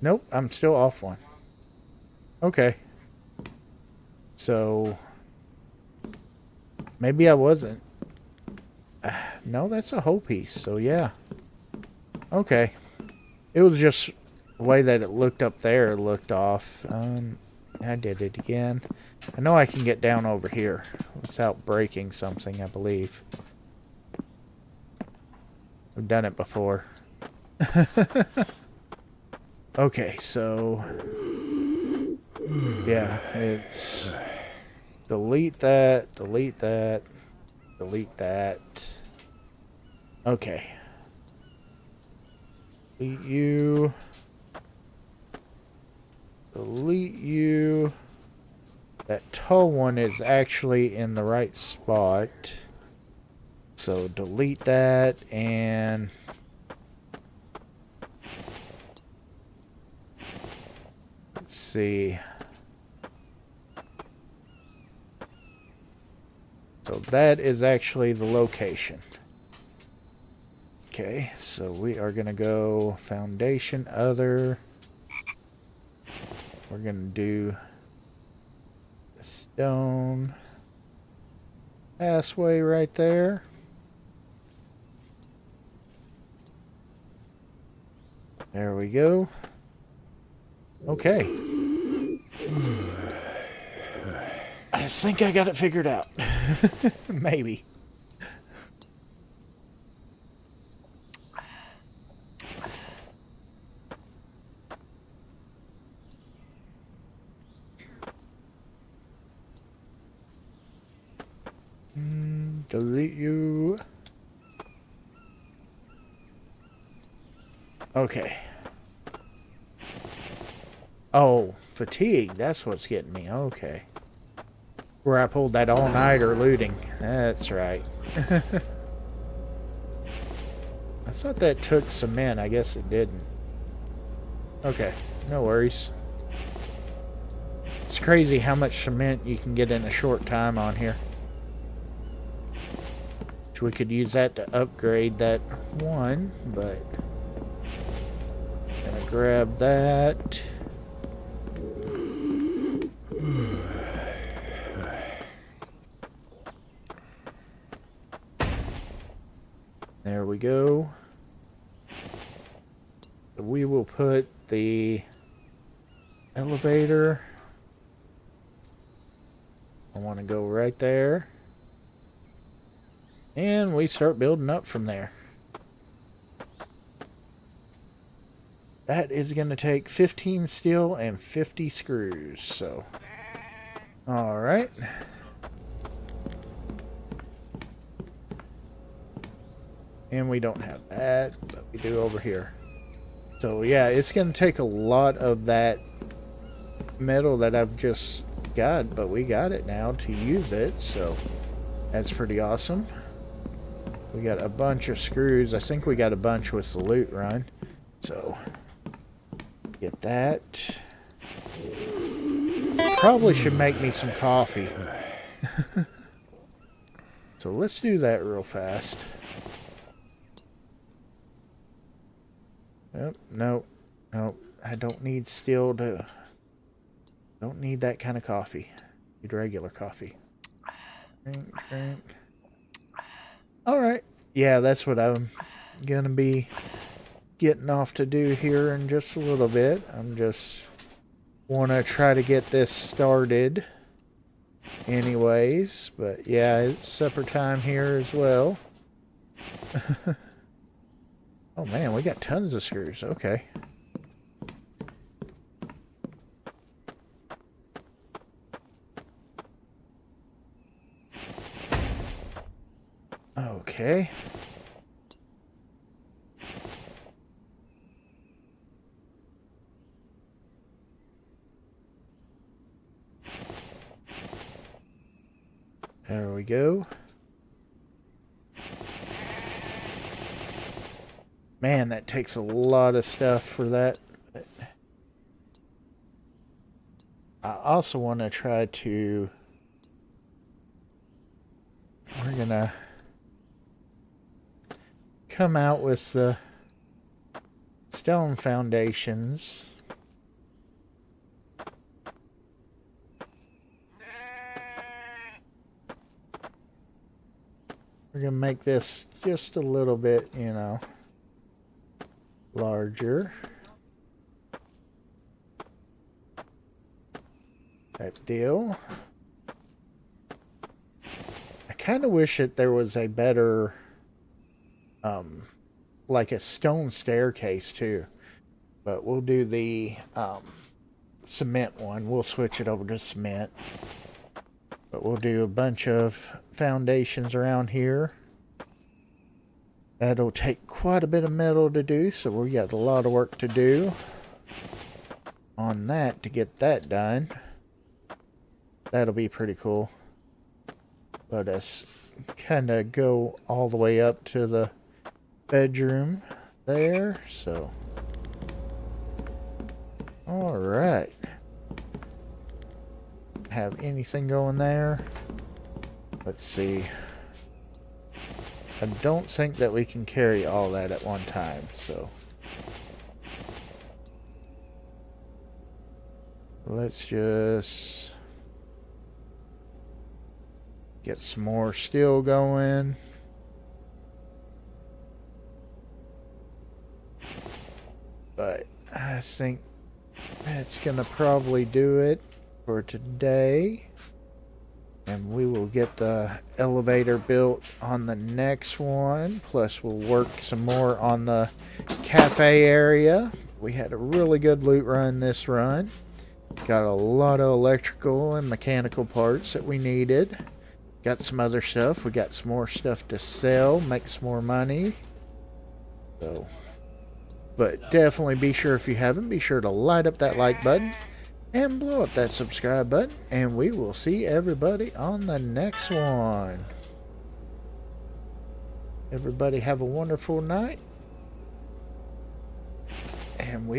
Nope, I'm still off one. Okay. So... Maybe I wasn't. No, that's a whole piece, so yeah. Okay. It was just the way that it looked up there looked off. I did it again. I know I can get down over here without breaking something, I believe. I've done it before. Okay, so... Yeah, it's... Delete that, delete that, delete that. Okay. Delete you. Delete you. That tall one is actually in the right spot. So delete that and... Let's see. So that is actually the location. Okay, so we are going to go foundation, other. We're going to do the stone passway right there. There we go. Okay. I think I got it figured out. Maybe. Delete you. Okay. Oh, fatigue. That's what's getting me. Okay. Where I pulled that all-nighter looting. That's right. I thought that took cement. I guess it didn't. Okay. No worries. It's crazy how much cement you can get in a short time on here. We could use that to upgrade that one, but I'm gonna grab that. There we go. We will put the elevator. I want to go right there. And we start building up from there. That is going to take 15 steel and 50 screws. So, alright. And we don't have that, but we do over here. So yeah, it's going to take a lot of that metal that I've just got, but we got it now to use it. So that's pretty awesome. We got a bunch of screws. I think we got a bunch with the loot run. So, get that. Probably should make me some coffee. So, let's do that real fast. Nope, nope, nope. I don't need steel to... Don't need that kind of coffee. Need regular coffee. Drink, drink. Alright, yeah, that's what I'm gonna be getting off to do here in just a little bit. I'm just want to try to get this started anyways, but yeah, it's supper time here as well. Oh man, we got tons of screws. Okay. Okay. There we go. Man, that takes a lot of stuff for that. I also want to try to... We're gonna come out with the stone foundations. We're gonna make this just a little bit, you know, larger. Type deal. I kind of wish that there was a better, like a stone staircase too. But we'll do the cement one. We'll switch it over to cement. But we'll do a bunch of foundations around here. That'll take quite a bit of metal to do, so we got a lot of work to do on that to get that done. That'll be pretty cool. Let us kind of go all the way up to the bedroom there. So, all right. Have anything going there? Let's see. I don't think that we can carry all that at one time, so let's just get some more steel going. But I think that's gonna probably do it for today. And we will get the elevator built on the next one. Plus we'll work some more on the cafe area. We had a really good loot run this run. Got a lot of electrical and mechanical parts that we needed. got some other stuff. We got some more stuff to sell, make some more money. So, but definitely be sure, if you haven't, be sure to light up that like button and blow up that subscribe button. And we will see everybody on the next one. Everybody have a wonderful night. And we